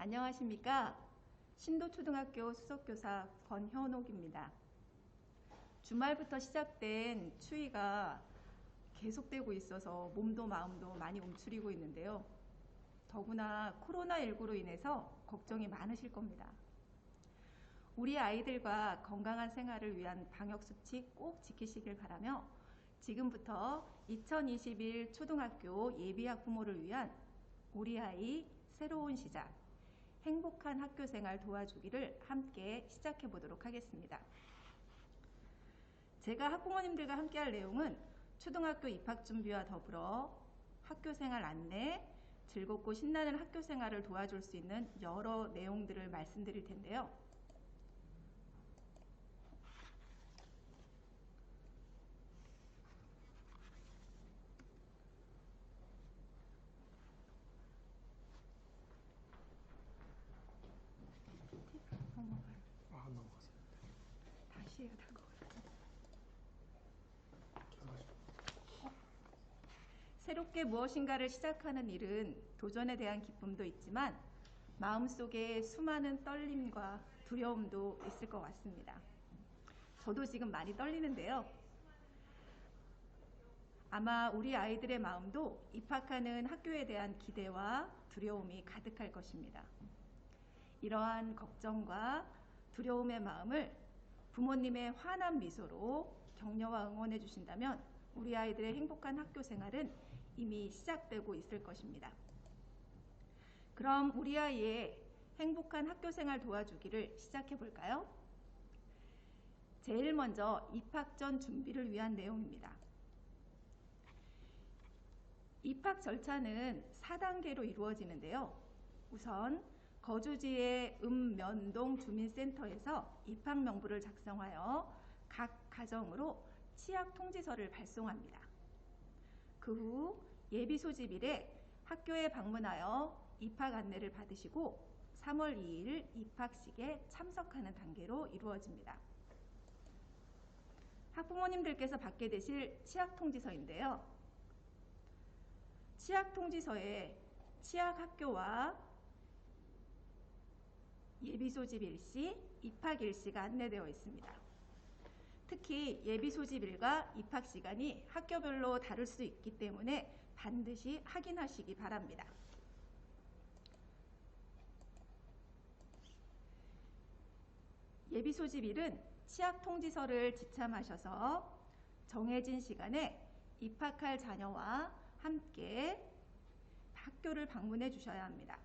안녕하십니까? 신도초등학교 수석교사 권현옥입니다. 주말부터 시작된 추위가 계속되고 있어서 몸도 마음도 많이 움츠리고 있는데요. 더구나 코로나19로 인해서 걱정이 많으실 겁니다. 우리 아이들과 건강한 생활을 위한 방역수칙 꼭 지키시길 바라며 지금부터 2021 초등학교 예비학부모를 위한 우리 아이 새로운 시작, 행복한 학교생활 도와주기를 함께 시작해 보도록 하겠습니다. 제가 학부모님들과 함께 할 내용은 초등학교 입학 준비와 더불어 학교생활 안내, 즐겁고 신나는 학교생활을 도와줄 수 있는 여러 내용들을 말씀드릴 텐데요. 안 넘어갔어요. 다시 해야 될 것 같아요. 새롭게 무엇인가를 시작하는 일은 도전에 대한 기쁨도 있지만 마음속에 수많은 떨림과 두려움도 있을 것 같습니다. 저도 지금 많이 떨리는데요. 아마 우리 아이들의 마음도 입학하는 학교에 대한 기대와 두려움이 가득할 것입니다. 이러한 걱정과 두려움의 마음을 부모님의 환한 미소로 격려와 응원해 주신다면 우리 아이들의 행복한 학교 생활은 이미 시작되고 있을 것입니다. 그럼 우리 아이의 행복한 학교 생활 도와주기를 시작해 볼까요? 제일 먼저 입학 전 준비를 위한 내용입니다. 입학 절차는 4단계로 이루어지는데요. 우선 거주지의 읍면동 주민센터에서 입학 명부를 작성하여 각 가정으로 취약 통지서를 발송합니다. 그 후 예비 소집일에 학교에 방문하여 입학 안내를 받으시고 3월 2일 입학식에 참석하는 단계로 이루어집니다. 학부모님들께서 받게 되실 취약 통지서인데요. 취약 통지서에 취약 학교와 예비 소집 일시, 입학 일시가 안내되어 있습니다. 특히 예비 소집일과 입학 시간이 학교별로 다를 수 있기 때문에 반드시 확인하시기 바랍니다. 예비 소집일은 취약 통지서를 지참하셔서 정해진 시간에 입학할 자녀와 함께 학교를 방문해 주셔야 합니다.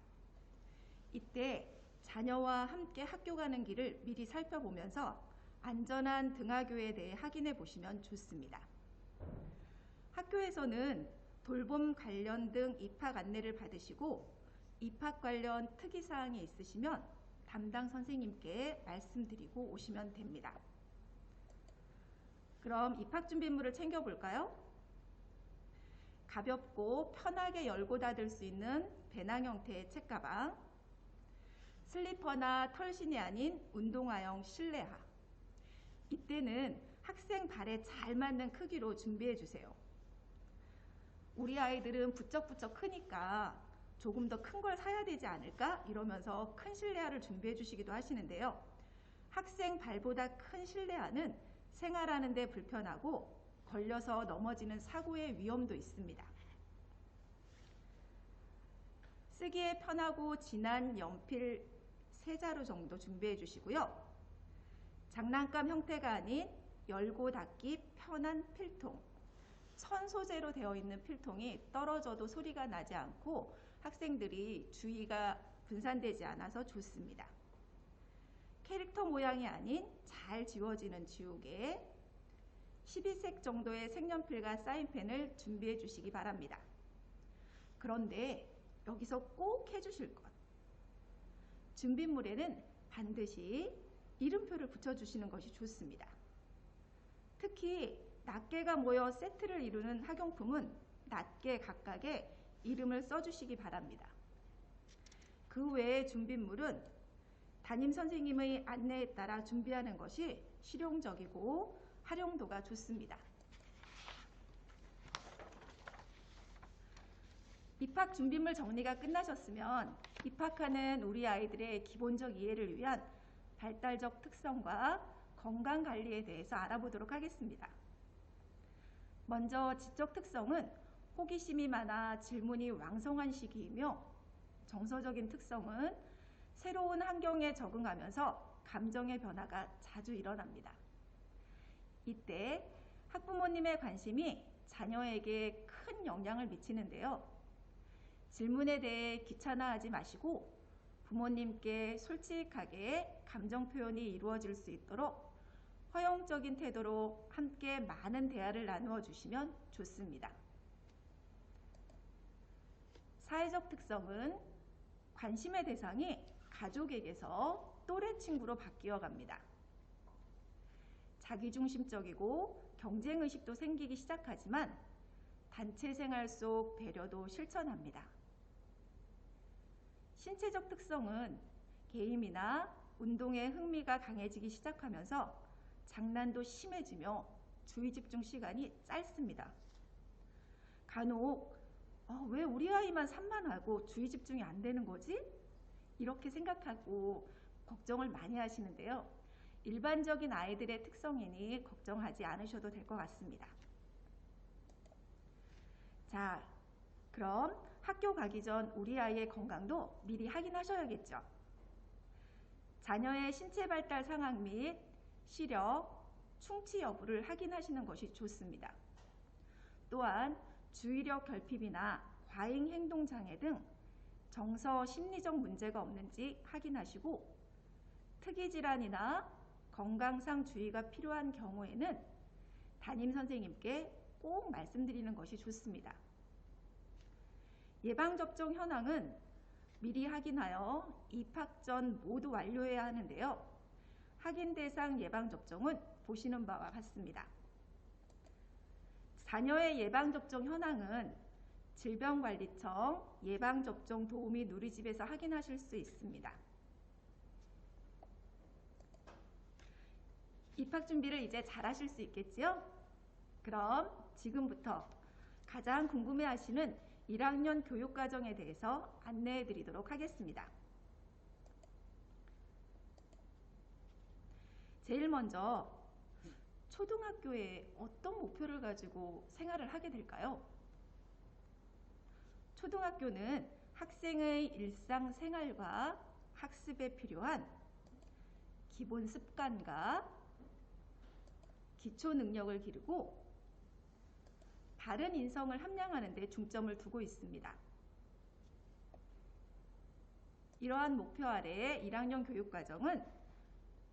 이때 자녀와 함께 학교 가는 길을 미리 살펴보면서 안전한 등하교에 대해 확인해 보시면 좋습니다. 학교에서는 돌봄 관련 등 입학 안내를 받으시고 입학 관련 특이사항이 있으시면 담당 선생님께 말씀드리고 오시면 됩니다. 그럼 입학 준비물을 챙겨볼까요? 가볍고 편하게 열고 닫을 수 있는 배낭 형태의 책가방, 슬리퍼나 털신이 아닌 운동화용 실내화. 이때는 학생 발에 잘 맞는 크기로 준비해 주세요. 우리 아이들은 부쩍부쩍 크니까 조금 더 큰 걸 사야 되지 않을까? 이러면서 큰 실내화를 준비해 주시기도 하시는데요. 학생 발보다 큰 실내화는 생활하는 데 불편하고 걸려서 넘어지는 사고의 위험도 있습니다. 쓰기에 편하고 진한 연필 3자루 정도 준비해 주시고요. 장난감 형태가 아닌 열고 닫기 편한 필통, 천 소재로 되어 있는 필통이 떨어져도 소리가 나지 않고 학생들이 주의가 분산되지 않아서 좋습니다. 캐릭터 모양이 아닌 잘 지워지는 지우개, 12색 정도의 색연필과 사인펜을 준비해 주시기 바랍니다. 그런데 여기서 꼭 해주실 것, 준비물에는 반드시 이름표를 붙여주시는 것이 좋습니다. 특히 낱개가 모여 세트를 이루는 학용품은 낱개 각각의 이름을 써주시기 바랍니다. 그 외의 준비물은 담임 선생님의 안내에 따라 준비하는 것이 실용적이고 활용도가 좋습니다. 입학 준비물 정리가 끝나셨으면 입학하는 우리 아이들의 기본적 이해를 위한 발달적 특성과 건강관리에 대해서 알아보도록 하겠습니다. 먼저 지적 특성은 호기심이 많아 질문이 왕성한 시기이며, 정서적인 특성은 새로운 환경에 적응하면서 감정의 변화가 자주 일어납니다. 이때 학부모님의 관심이 자녀에게 큰 영향을 미치는데요. 질문에 대해 귀찮아하지 마시고 부모님께 솔직하게 감정 표현이 이루어질 수 있도록 허용적인 태도로 함께 많은 대화를 나누어 주시면 좋습니다. 사회적 특성은 관심의 대상이 가족에게서 또래 친구로 바뀌어 갑니다. 자기중심적이고 경쟁의식도 생기기 시작하지만 단체 생활 속 배려도 실천합니다. 신체적 특성은 게임이나 운동에 흥미가 강해지기 시작하면서 장난도 심해지며 주의 집중 시간이 짧습니다. 간혹 왜 우리 아이만 산만하고 주의 집중이 안 되는 거지? 이렇게 생각하고 걱정을 많이 하시는데요. 일반적인 아이들의 특성이니 걱정하지 않으셔도 될 것 같습니다. 자, 그럼 학교 가기 전 우리 아이의 건강도 미리 확인하셔야겠죠. 자녀의 신체 발달 상황 및 시력, 충치 여부를 확인하시는 것이 좋습니다. 또한 주의력 결핍이나 과잉 행동 장애 등 정서 심리적 문제가 없는지 확인하시고, 특이 질환이나 건강상 주의가 필요한 경우에는 담임 선생님께 꼭 말씀드리는 것이 좋습니다. 예방접종 현황은 미리 확인하여 입학 전 모두 완료해야 하는데요. 확인 대상 예방접종은 보시는 바와 같습니다. 자녀의 예방접종 현황은 질병관리청 예방접종 도우미 누리집에서 확인하실 수 있습니다. 입학 준비를 이제 잘 하실 수 있겠지요? 그럼 지금부터 가장 궁금해하시는 1학년 교육과정에 대해서 안내해 드리도록 하겠습니다. 제일 먼저 초등학교에 어떤 목표를 가지고 생활을 하게 될까요? 초등학교는 학생의 일상생활과 학습에 필요한 기본 습관과 기초 능력을 기르고 바른 인성을 함양하는 데 중점을 두고 있습니다. 이러한 목표 아래에 1학년 교육과정은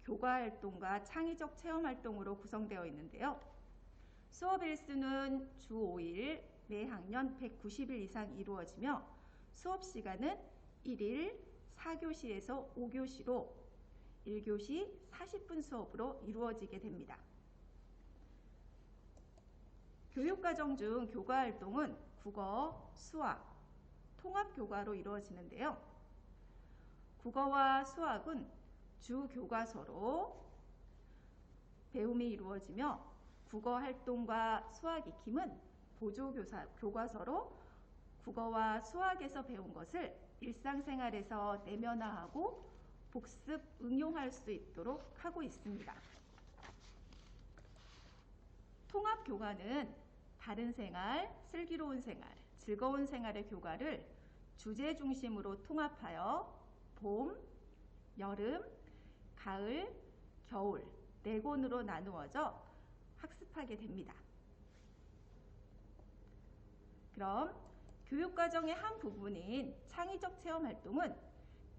교과활동과 창의적 체험활동으로 구성되어 있는데요. 수업 일수는 주 5일, 매 학년 190일 이상 이루어지며 수업 시간은 1일 4교시에서 5교시로 1교시 40분 수업으로 이루어지게 됩니다. 교육과정 중 교과활동은 국어, 수학, 통합교과로 이루어지는데요. 국어와 수학은 주 교과서로 배움이 이루어지며 국어활동과 수학 익힘은 보조 교과서로 국어와 수학에서 배운 것을 일상생활에서 내면화하고 복습, 응용할 수 있도록 하고 있습니다. 통합교과는 바른 생활, 슬기로운 생활, 즐거운 생활의 교과를 주제 중심으로 통합하여 봄, 여름, 가을, 겨울 4권으로 나누어져 학습하게 됩니다. 그럼 교육과정의 한 부분인 창의적 체험활동은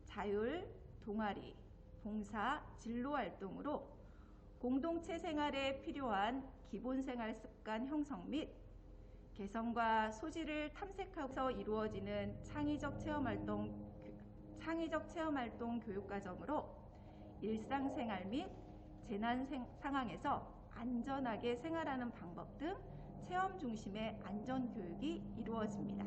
자율, 동아리, 봉사, 진로활동으로 공동체 생활에 필요한 기본생활 습관 형성 및 개성과 소질을 탐색하면서 이루어지는 창의적 체험활동 교육과정으로 일상생활 및 재난 상황에서 안전하게 생활하는 방법 등 체험 중심의 안전교육이 이루어집니다.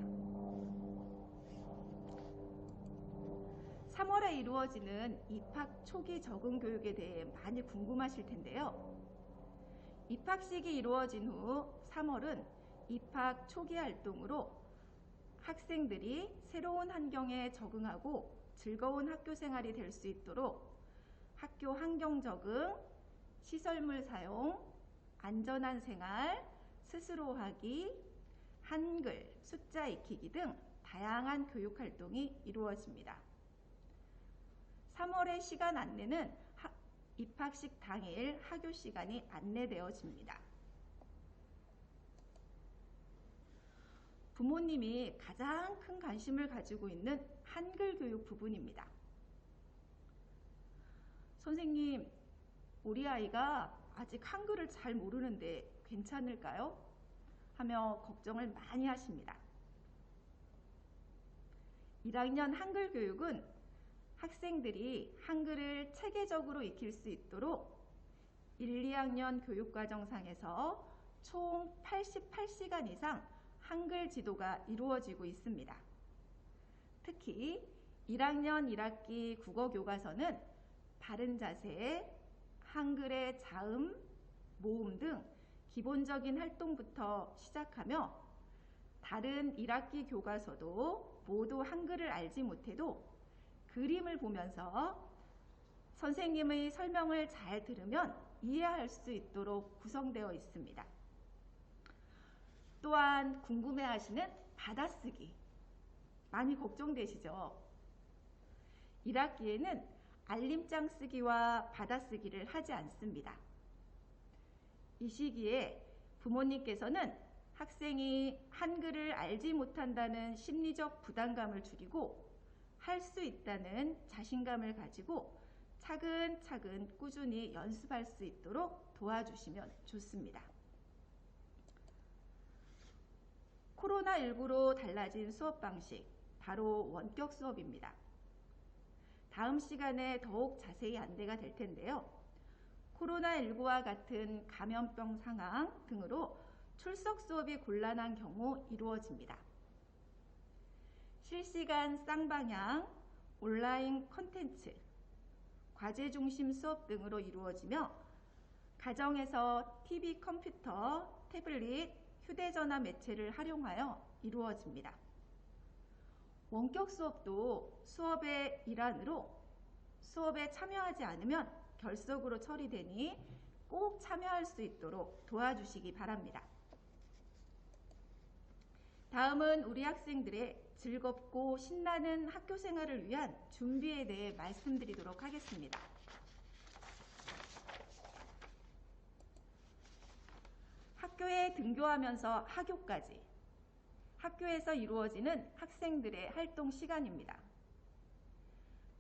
3월에 이루어지는 입학 초기 적응 교육에 대해 많이 궁금하실 텐데요. 입학식이 이루어진 후 3월은 입학 초기 활동으로 학생들이 새로운 환경에 적응하고 즐거운 학교 생활이 될 수 있도록 학교 환경 적응, 시설물 사용, 안전한 생활, 스스로 하기, 한글, 숫자 익히기 등 다양한 교육 활동이 이루어집니다. 3월의 시간 안내는 입학식 당일 하교 시간이 안내되어집니다. 부모님이 가장 큰 관심을 가지고 있는 한글 교육 부분입니다. 선생님, 우리 아이가 아직 한글을 잘 모르는데 괜찮을까요? 하며 걱정을 많이 하십니다. 1학년 한글 교육은 학생들이 한글을 체계적으로 익힐 수 있도록 1, 2학년 교육과정상에서 총 88시간 이상 한글 지도가 이루어지고 있습니다. 특히 1학년 1학기 국어교과서는 바른 자세, 한글의 자음, 모음 등 기본적인 활동부터 시작하며 다른 1학기 교과서도 모두 한글을 알지 못해도 그림을 보면서 선생님의 설명을 잘 들으면 이해할 수 있도록 구성되어 있습니다. 또한 궁금해하시는 받아쓰기 많이 걱정되시죠? 1학기에는 알림장 쓰기와 받아쓰기를 하지 않습니다. 이 시기에 부모님께서는 학생이 한글을 알지 못한다는 심리적 부담감을 줄이고 할 수 있다는 자신감을 가지고 차근차근 꾸준히 연습할 수 있도록 도와주시면 좋습니다. 코로나19로 달라진 수업 방식, 바로 원격 수업입니다. 다음 시간에 더욱 자세히 안내가 될 텐데요. 코로나19와 같은 감염병 상황 등으로 출석 수업이 곤란한 경우 이루어집니다. 실시간 쌍방향, 온라인 콘텐츠, 과제 중심 수업 등으로 이루어지며 가정에서 TV, 컴퓨터, 태블릿, 휴대전화 매체를 활용하여 이루어집니다. 원격 수업도 수업의 일환으로 수업에 참여하지 않으면 결석으로 처리되니 꼭 참여할 수 있도록 도와주시기 바랍니다. 다음은 우리 학생들의 즐겁고 신나는 학교 생활을 위한 준비에 대해 말씀드리도록 하겠습니다. 학교에 등교하면서 하교까지 학교에서 이루어지는 학생들의 활동 시간입니다.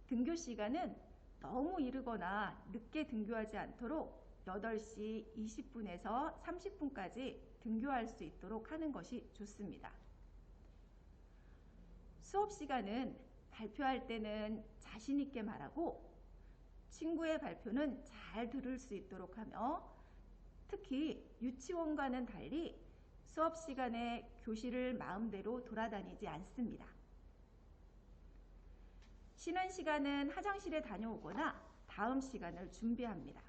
등교 시간은 너무 이르거나 늦게 등교하지 않도록 8시 20분에서 30분까지 등교할 수 있도록 하는 것이 좋습니다. 수업 시간은 발표할 때는 자신 있게 말하고 친구의 발표는 잘 들을 수 있도록 하며 특히 유치원과는 달리 수업 시간에 교실을 마음대로 돌아다니지 않습니다. 쉬는 시간은 화장실에 다녀오거나 다음 시간을 준비합니다.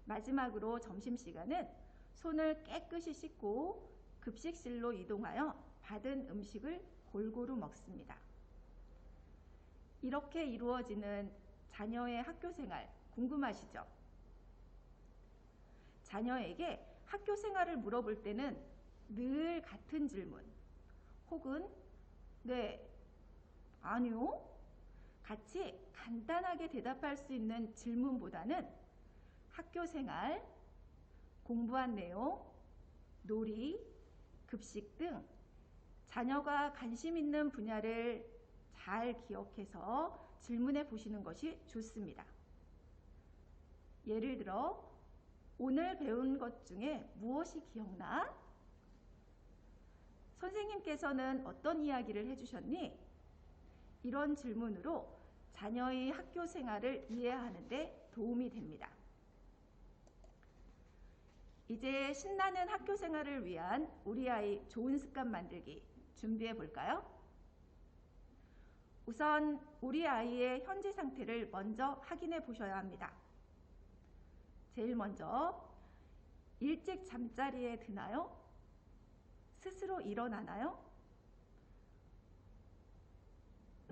마지막으로 점심시간은 손을 깨끗이 씻고 급식실로 이동하여 받은 음식을 골고루 먹습니다. 이렇게 이루어지는 자녀의 학교 생활 궁금하시죠? 자녀에게 학교 생활을 물어볼 때는 늘 같은 질문 혹은 네, 아니요 같이 간단하게 대답할 수 있는 질문보다는 학교 생활, 공부한 내용, 놀이, 급식 등 자녀가 관심 있는 분야를 잘 기억해서 질문해 보시는 것이 좋습니다. 예를 들어 오늘 배운 것 중에 무엇이 기억나? 선생님께서는 어떤 이야기를 해주셨니? 이런 질문으로 자녀의 학교 생활을 이해하는 데 도움이 됩니다. 이제 신나는 학교 생활을 위한 우리 아이 좋은 습관 만들기 준비해 볼까요? 우선 우리 아이의 현재 상태를 먼저 확인해 보셔야 합니다. 제일 먼저 일찍 잠자리에 드나요? 스스로 일어나나요?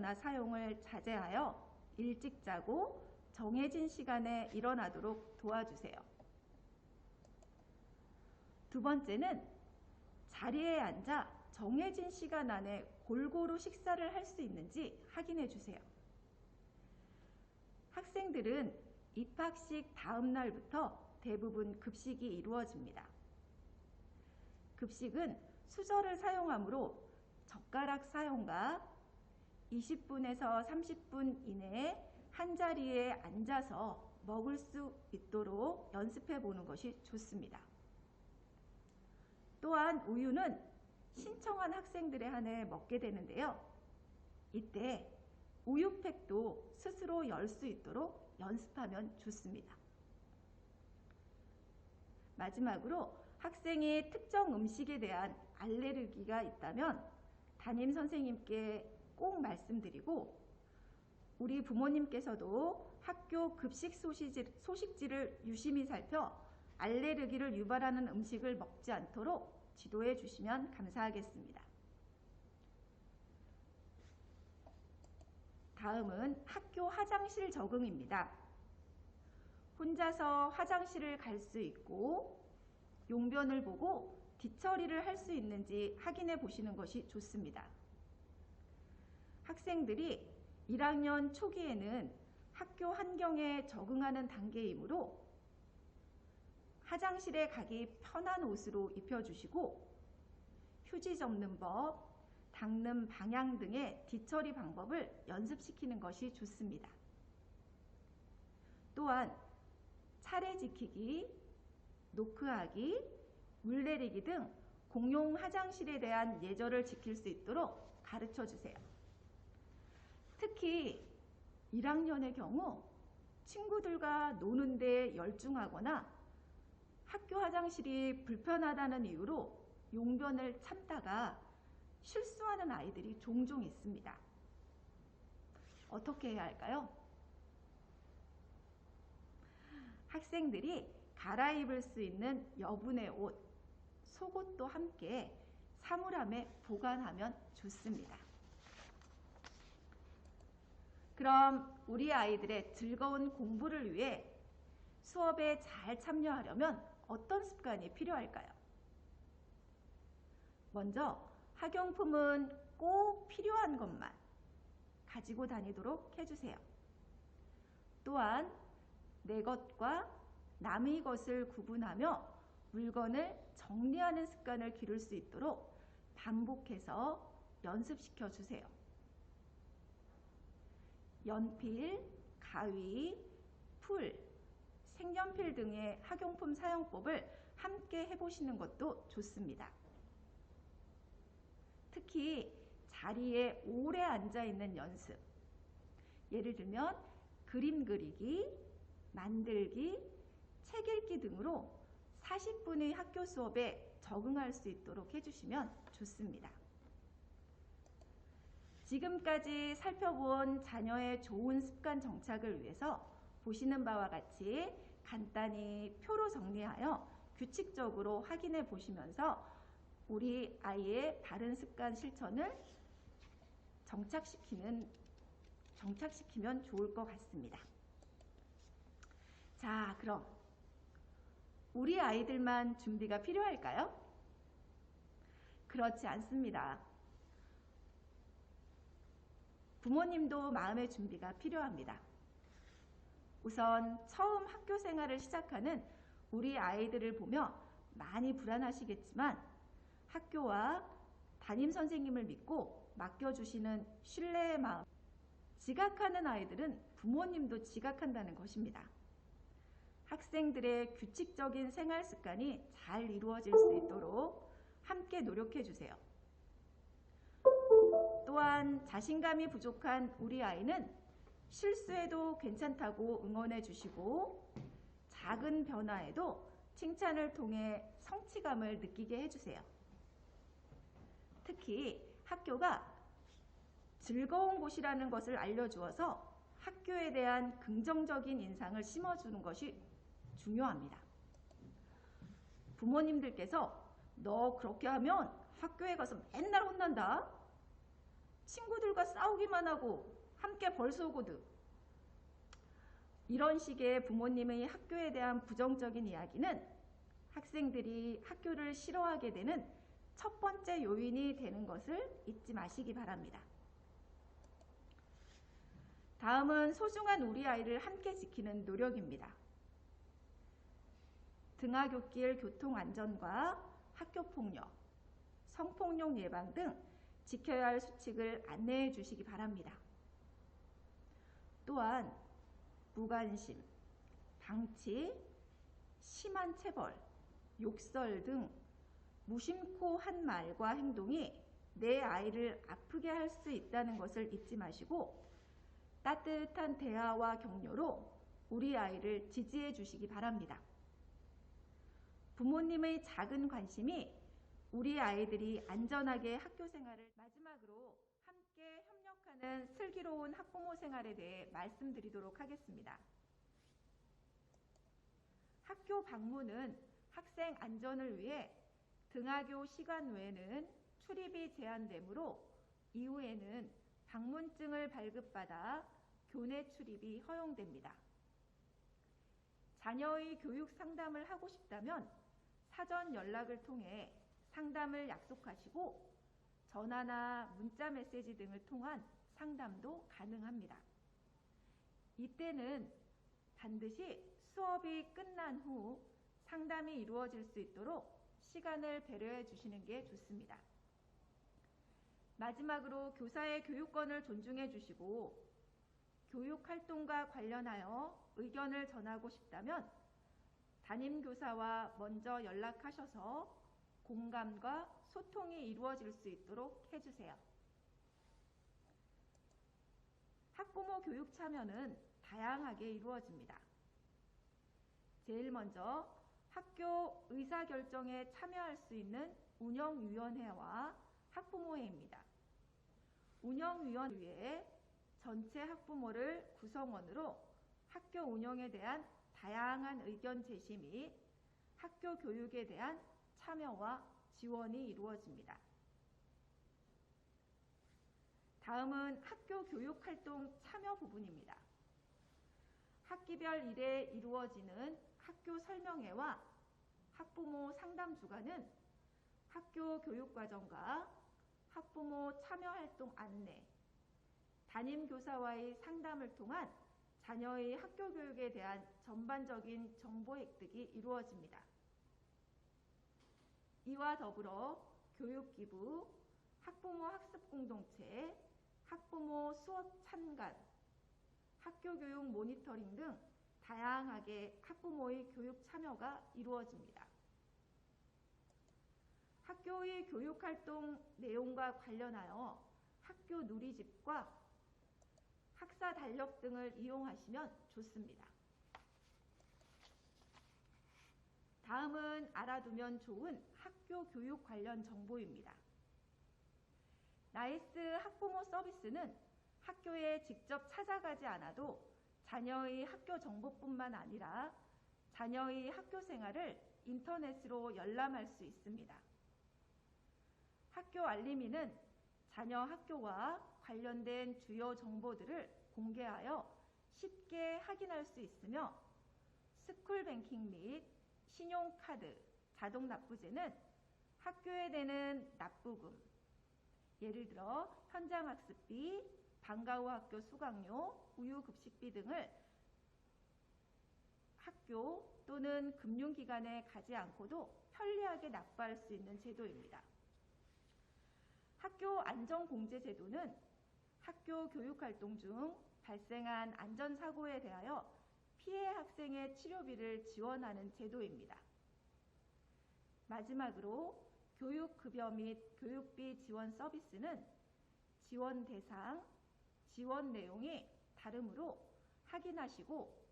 사용을 자제하여 일찍 자고 정해진 시간에 일어나도록 도와주세요. 두 번째는 자리에 앉아 정해진 시간 안에 골고루 식사를 할 수 있는지 확인해 주세요. 학생들은 입학식 다음 날부터 대부분 급식이 이루어집니다. 급식은 수저를 사용하므로 젓가락 사용과 20분에서 30분 이내에 한 자리에 앉아서 먹을 수 있도록 연습해 보는 것이 좋습니다. 또한 우유는 신청한 학생들에 한해 먹게 되는데요. 이때 우유팩도 스스로 열 수 있도록 연습하면 좋습니다. 마지막으로 학생이 특정 음식에 대한 알레르기가 있다면 담임 선생님께 꼭 말씀드리고 우리 부모님께서도 학교 급식 소식지를 유심히 살펴 알레르기를 유발하는 음식을 먹지 않도록 지도해 주시면 감사하겠습니다. 다음은 학교 화장실 적응입니다. 혼자서 화장실을 갈 수 있고 용변을 보고 뒤처리를 할 수 있는지 확인해 보시는 것이 좋습니다. 학생들이 1학년 초기에는 학교 환경에 적응하는 단계이므로 화장실에 가기 편한 옷으로 입혀주시고 휴지 접는 법, 닦는 방향 등의 뒤처리 방법을 연습시키는 것이 좋습니다. 또한 차례 지키기, 노크하기, 물 내리기 등 공용 화장실에 대한 예절을 지킬 수 있도록 가르쳐 주세요. 특히 1학년의 경우 친구들과 노는데 열중하거나 학교 화장실이 불편하다는 이유로 용변을 참다가 실수하는 아이들이 종종 있습니다. 어떻게 해야 할까요? 학생들이 갈아입을 수 있는 여분의 옷, 속옷도 함께 사물함에 보관하면 좋습니다. 그럼 우리 아이들의 즐거운 공부를 위해 수업에 잘 참여하려면 어떤 습관이 필요할까요? 먼저 학용품은 꼭 필요한 것만 가지고 다니도록 해주세요. 또한 내 것과 남의 것을 구분하며 물건을 정리하는 습관을 기를 수 있도록 반복해서 연습시켜 주세요. 연필, 가위, 풀, 색연필 등의 학용품 사용법을 함께 해보시는 것도 좋습니다. 특히 자리에 오래 앉아있는 연습, 예를 들면 그림 그리기, 만들기, 책 읽기 등으로 40분의 학교 수업에 적응할 수 있도록 해주시면 좋습니다. 지금까지 살펴본 자녀의 좋은 습관 정착을 위해서 보시는 바와 같이 간단히 표로 정리하여 규칙적으로 확인해 보시면서 우리 아이의 바른 습관 실천을 정착시키면 좋을 것 같습니다. 자, 그럼 우리 아이들만 준비가 필요할까요? 그렇지 않습니다. 부모님도 마음의 준비가 필요합니다. 우선 처음 학교 생활을 시작하는 우리 아이들을 보며 많이 불안하시겠지만 학교와 담임 선생님을 믿고 맡겨주시는 신뢰의 마음, 지각하는 아이들은 부모님도 지각한다는 것입니다. 학생들의 규칙적인 생활 습관이 잘 이루어질 수 있도록 함께 노력해 주세요. 또한 자신감이 부족한 우리 아이는 실수해도 괜찮다고 응원해 주시고 작은 변화에도 칭찬을 통해 성취감을 느끼게 해주세요. 특히 학교가 즐거운 곳이라는 것을 알려주어서 학교에 대한 긍정적인 인상을 심어주는 것이 중요합니다. 부모님들께서 너 그렇게 하면 학교에 가서 맨날 혼난다. 친구들과 싸우기만 하고 함께 벌 쏘고도. 이런 식의 부모님의 학교에 대한 부정적인 이야기는 학생들이 학교를 싫어하게 되는 첫 번째 요인이 되는 것을 잊지 마시기 바랍니다. 다음은 소중한 우리 아이를 함께 지키는 노력입니다. 등하굣길 교통안전과 학교폭력, 성폭력 예방 등 지켜야 할 수칙을 안내해 주시기 바랍니다. 또한 무관심, 방치, 심한 체벌, 욕설 등 무심코 한 말과 행동이 내 아이를 아프게 할 수 있다는 것을 잊지 마시고 따뜻한 대화와 격려로 우리 아이를 지지해 주시기 바랍니다. 부모님의 작은 관심이 우리 아이들이 안전하게 학교 생활을 마지막으로 함께 협력하는 슬기로운 학부모 생활에 대해 말씀드리도록 하겠습니다. 학교 방문은 학생 안전을 위해 등하교 시간 외에는 출입이 제한되므로 이후에는 방문증을 발급받아 교내 출입이 허용됩니다. 자녀의 교육 상담을 하고 싶다면 사전 연락을 통해 상담을 약속하시고 전화나 문자 메시지 등을 통한 상담도 가능합니다. 이때는 반드시 수업이 끝난 후 상담이 이루어질 수 있도록 시간을 배려해 주시는 게 좋습니다. 마지막으로 교사의 교육권을 존중해 주시고 교육활동과 관련하여 의견을 전하고 싶다면 담임교사와 먼저 연락하셔서 공감과 소통이 이루어질 수 있도록 해주세요. 학부모 교육 참여는 다양하게 이루어집니다. 제일 먼저 학교 의사결정에 참여할 수 있는 운영위원회와 학부모회입니다. 운영위원회에 전체 학부모를 구성원으로 학교 운영에 대한 다양한 의견 제시 및 학교 교육에 대한 참여와 지원이 이루어집니다. 다음은 학교 교육활동 참여 부분입니다. 학기별 1회 이루어지는 학교 설명회와 학부모 상담 주간은 학교 교육과정과 학부모 참여활동 안내, 담임교사와의 상담을 통한 자녀의 학교 교육에 대한 전반적인 정보 획득이 이루어집니다. 이와 더불어 교육기부, 학부모 학습공동체, 학부모 수업 참관, 학교교육 모니터링 등 다양하게 학부모의 교육 참여가 이루어집니다. 학교의 교육활동 내용과 관련하여 학교 누리집과 학사 달력 등을 이용하시면 좋습니다. 다음은 알아두면 좋은 학교 교육 관련 정보입니다. 나이스 학부모 서비스는 학교에 직접 찾아가지 않아도 자녀의 학교 정보뿐만 아니라 자녀의 학교 생활을 인터넷으로 열람할 수 있습니다. 학교 알림이는 자녀 학교와 관련된 주요 정보들을 공개하여 쉽게 확인할 수 있으며 스쿨뱅킹 및 신용카드, 자동납부제는 학교에 내는 납부금, 예를 들어 현장학습비, 방과후 학교 수강료, 우유급식비 등을 학교 또는 금융기관에 가지 않고도 편리하게 납부할 수 있는 제도입니다. 학교 안전공제제도는 학교 교육활동 중 발생한 안전사고에 대하여 피해 학생의 치료비를 지원하는 제도입니다. 마지막으로 교육급여 및 교육비 지원 서비스는 지원 대상, 지원 내용이 다르므로 확인하시고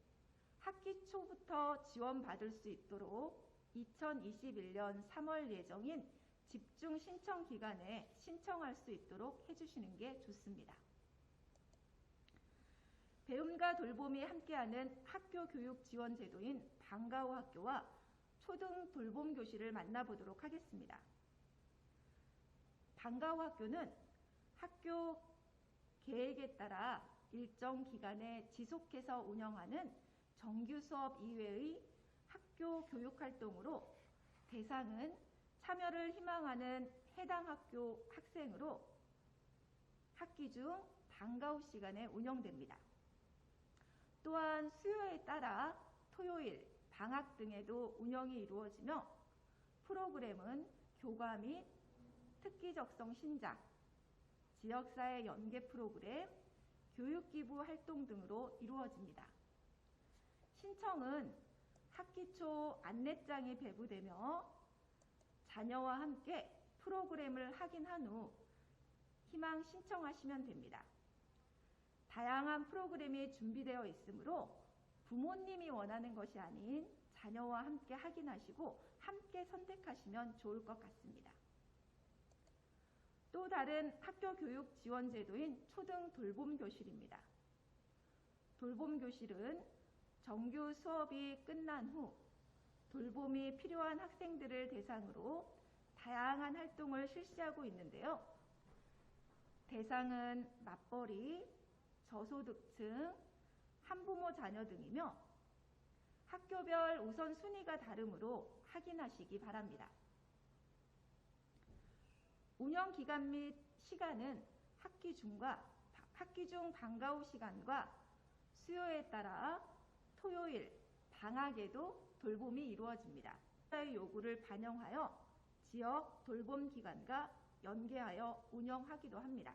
학기 초부터 지원받을 수 있도록 2021년 3월 예정인 집중 신청 기간에 신청할 수 있도록 해주시는 게 좋습니다. 배움과 돌봄이 함께하는 학교 교육 지원 제도인 방과후 학교와 초등 돌봄 교실을 만나보도록 하겠습니다. 방과후 학교는 학교 계획에 따라 일정 기간에 지속해서 운영하는 정규 수업 이외의 학교 교육 활동으로 대상은 참여를 희망하는 해당 학교 학생으로 학기 중 방과 후 시간에 운영됩니다. 또한 수요에 따라 토요일, 방학 등에도 운영이 이루어지며 프로그램은 교과 및 특기적성 신작, 지역사회 연계 프로그램, 교육기부 활동 등으로 이루어집니다. 신청은 학기 초 안내장이 배부되며 자녀와 함께 프로그램을 확인한 후 희망 신청하시면 됩니다. 다양한 프로그램이 준비되어 있으므로 부모님이 원하는 것이 아닌 자녀와 함께 확인하시고 함께 선택하시면 좋을 것 같습니다. 또 다른 학교 교육 지원 제도인 초등 돌봄 교실입니다. 돌봄 교실은 정규 수업이 끝난 후 돌봄이 필요한 학생들을 대상으로 다양한 활동을 실시하고 있는데요. 대상은 맞벌이, 저소득층, 한부모 자녀 등이며 학교별 우선순위가 다르므로 확인하시기 바랍니다. 운영 기간 및 시간은 학기 중 방과 후 시간과 수요에 따라 토요일, 방학에도 돌봄이 이루어집니다. 의 요구를 반영하여 지역 돌봄 기관과 연계하여 운영하기도 합니다.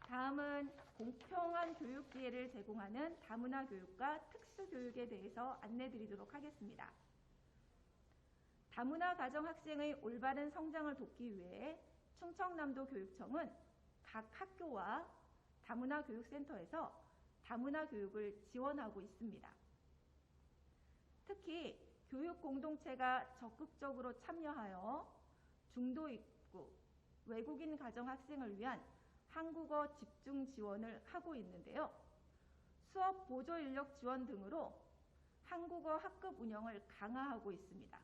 다음은 공평한 교육 기회를 제공하는 다문화 교육과 특수교육에 대해서 안내드리도록 하겠습니다. 다문화 가정 학생의 올바른 성장을 돕기 위해 충청남도 교육청은 각 학교와 다문화 교육센터에서 다문화 교육을 지원하고 있습니다. 특히 교육 공동체가 적극적으로 참여하여 중도 입국, 외국인 가정 학생을 위한 한국어 집중 지원을 하고 있는데요. 수업 보조 인력 지원 등으로 한국어 학급 운영을 강화하고 있습니다.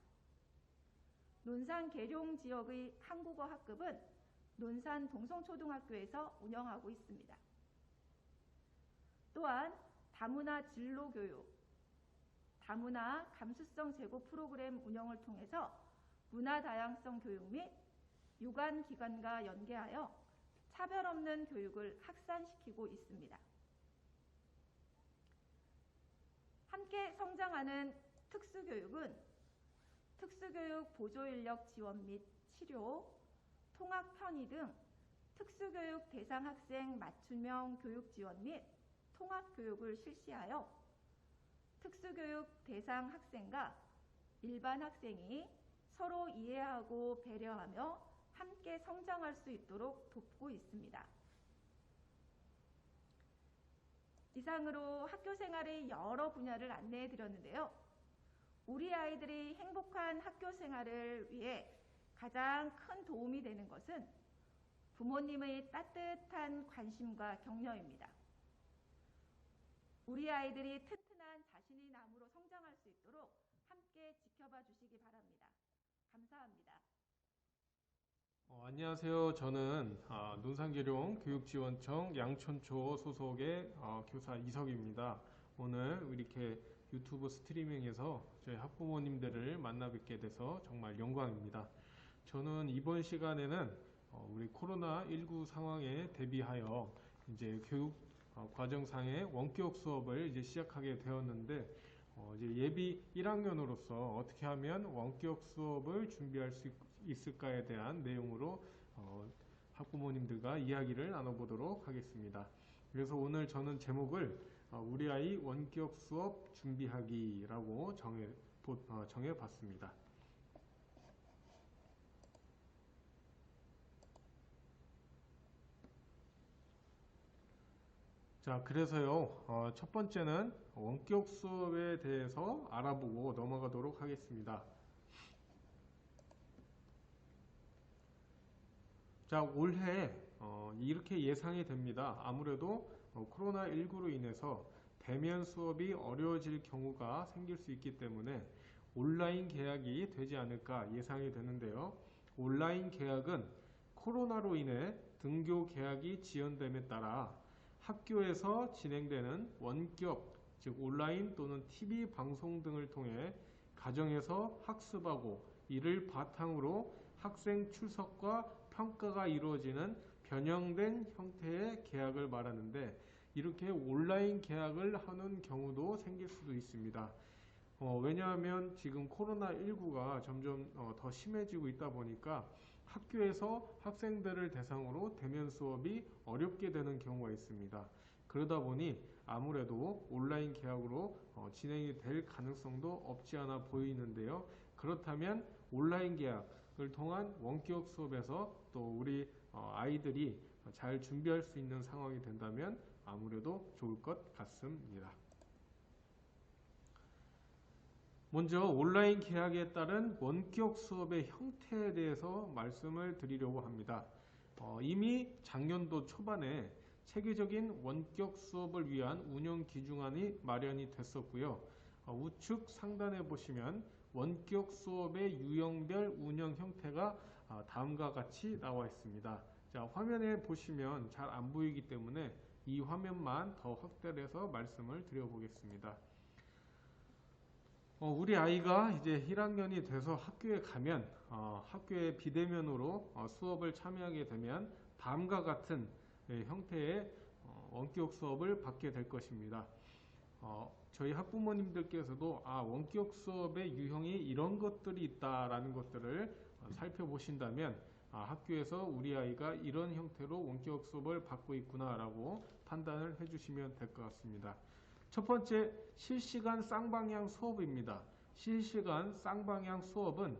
논산 계룡 지역의 한국어 학급은 논산 동성초등학교에서 운영하고 있습니다. 또한 다문화 진로 교육, 다문화 감수성 제고 프로그램 운영을 통해서 문화 다양성 교육 및 유관 기관과 연계하여 차별 없는 교육을 확산시키고 있습니다. 함께 성장하는 특수교육은 특수교육 보조인력 지원 및 치료, 통학 편의 등 특수교육 대상 학생 맞춤형 교육 지원 및 통합교육을 실시하여 특수교육 대상 학생과 일반 학생이 서로 이해하고 배려하며 함께 성장할 수 있도록 돕고 있습니다. 이상으로 학교 생활의 여러 분야를 안내해 드렸는데요. 우리 아이들이 행복한 학교 생활을 위해 가장 큰 도움이 되는 것은 부모님의 따뜻한 관심과 격려입니다. 우리 아이들이 튼튼한 자신의 나무로 성장할 수 있도록 함께 지켜봐 주시기 바랍니다. 감사합니다. 안녕하세요. 저는 논산계룡 교육지원청 양천초 소속의 교사 이석입니다. 오늘 이렇게 유튜브 스트리밍에서 저희 학부모님들을 만나 뵙게 돼서 정말 영광입니다. 저는 이번 시간에는 우리 코로나19 상황에 대비하여 이제 교육 과정상의 원격 수업을 이제 시작하게 되었는데 이제 예비 1학년으로서 어떻게 하면 원격 수업을 준비할 수 있을까에 대한 내용으로 학부모님들과 이야기를 나눠보도록 하겠습니다. 그래서 오늘 저는 제목을 우리 아이 원격 수업 준비하기라고 정해봤습니다. 자, 그래서요, 첫 번째는 원격 수업에 대해서 알아보고 넘어가도록 하겠습니다. 자, 올해 이렇게 예상이 됩니다. 아무래도 코로나19로 인해서 대면 수업이 어려워질 경우가 생길 수 있기 때문에 온라인 개학이 되지 않을까 예상이 되는데요. 온라인 개학은 코로나로 인해 등교 개학이 지연됨에 따라 학교에서 진행되는 원격, 즉 온라인 또는 TV 방송 등을 통해 가정에서 학습하고 이를 바탕으로 학생 출석과 평가가 이루어지는 변형된 형태의 개학을 말하는데, 이렇게 온라인 개학을 하는 경우도 생길 수도 있습니다. 왜냐하면 지금 코로나19가 점점 더 심해지고 있다 보니까 학교에서 학생들을 대상으로 대면 수업이 어렵게 되는 경우가 있습니다. 그러다 보니 아무래도 온라인 개학으로 진행이 될 가능성도 없지 않아 보이는데요. 그렇다면 온라인 개학을 통한 원격 수업에서 또 우리 아이들이 잘 준비할 수 있는 상황이 된다면 아무래도 좋을 것 같습니다. 먼저 온라인 개학에 따른 원격 수업의 형태에 대해서 말씀을 드리려고 합니다. 이미 작년도 초반에 체계적인 원격 수업을 위한 운영 기준안이 마련이 됐었고요. 우측 상단에 보시면 원격 수업의 유형별 운영 형태가 다음과 같이 나와 있습니다. 자, 화면에 보시면 잘 안 보이기 때문에 이 화면만 더 확대를 해서 말씀을 드려보겠습니다. 우리 아이가 이제 1학년이 돼서 학교에 가면 학교에 비대면으로 수업을 참여하게 되면 다음과 같은 형태의 원격 수업을 받게 될 것입니다. 저희 학부모님들께서도 원격 수업의 유형이 이런 것들이 있다라는 것들을 살펴보신다면 학교에서 우리 아이가 이런 형태로 원격 수업을 받고 있구나라고 판단을 해주시면 될 것 같습니다. 첫 번째, 실시간 쌍방향 수업입니다. 실시간 쌍방향 수업은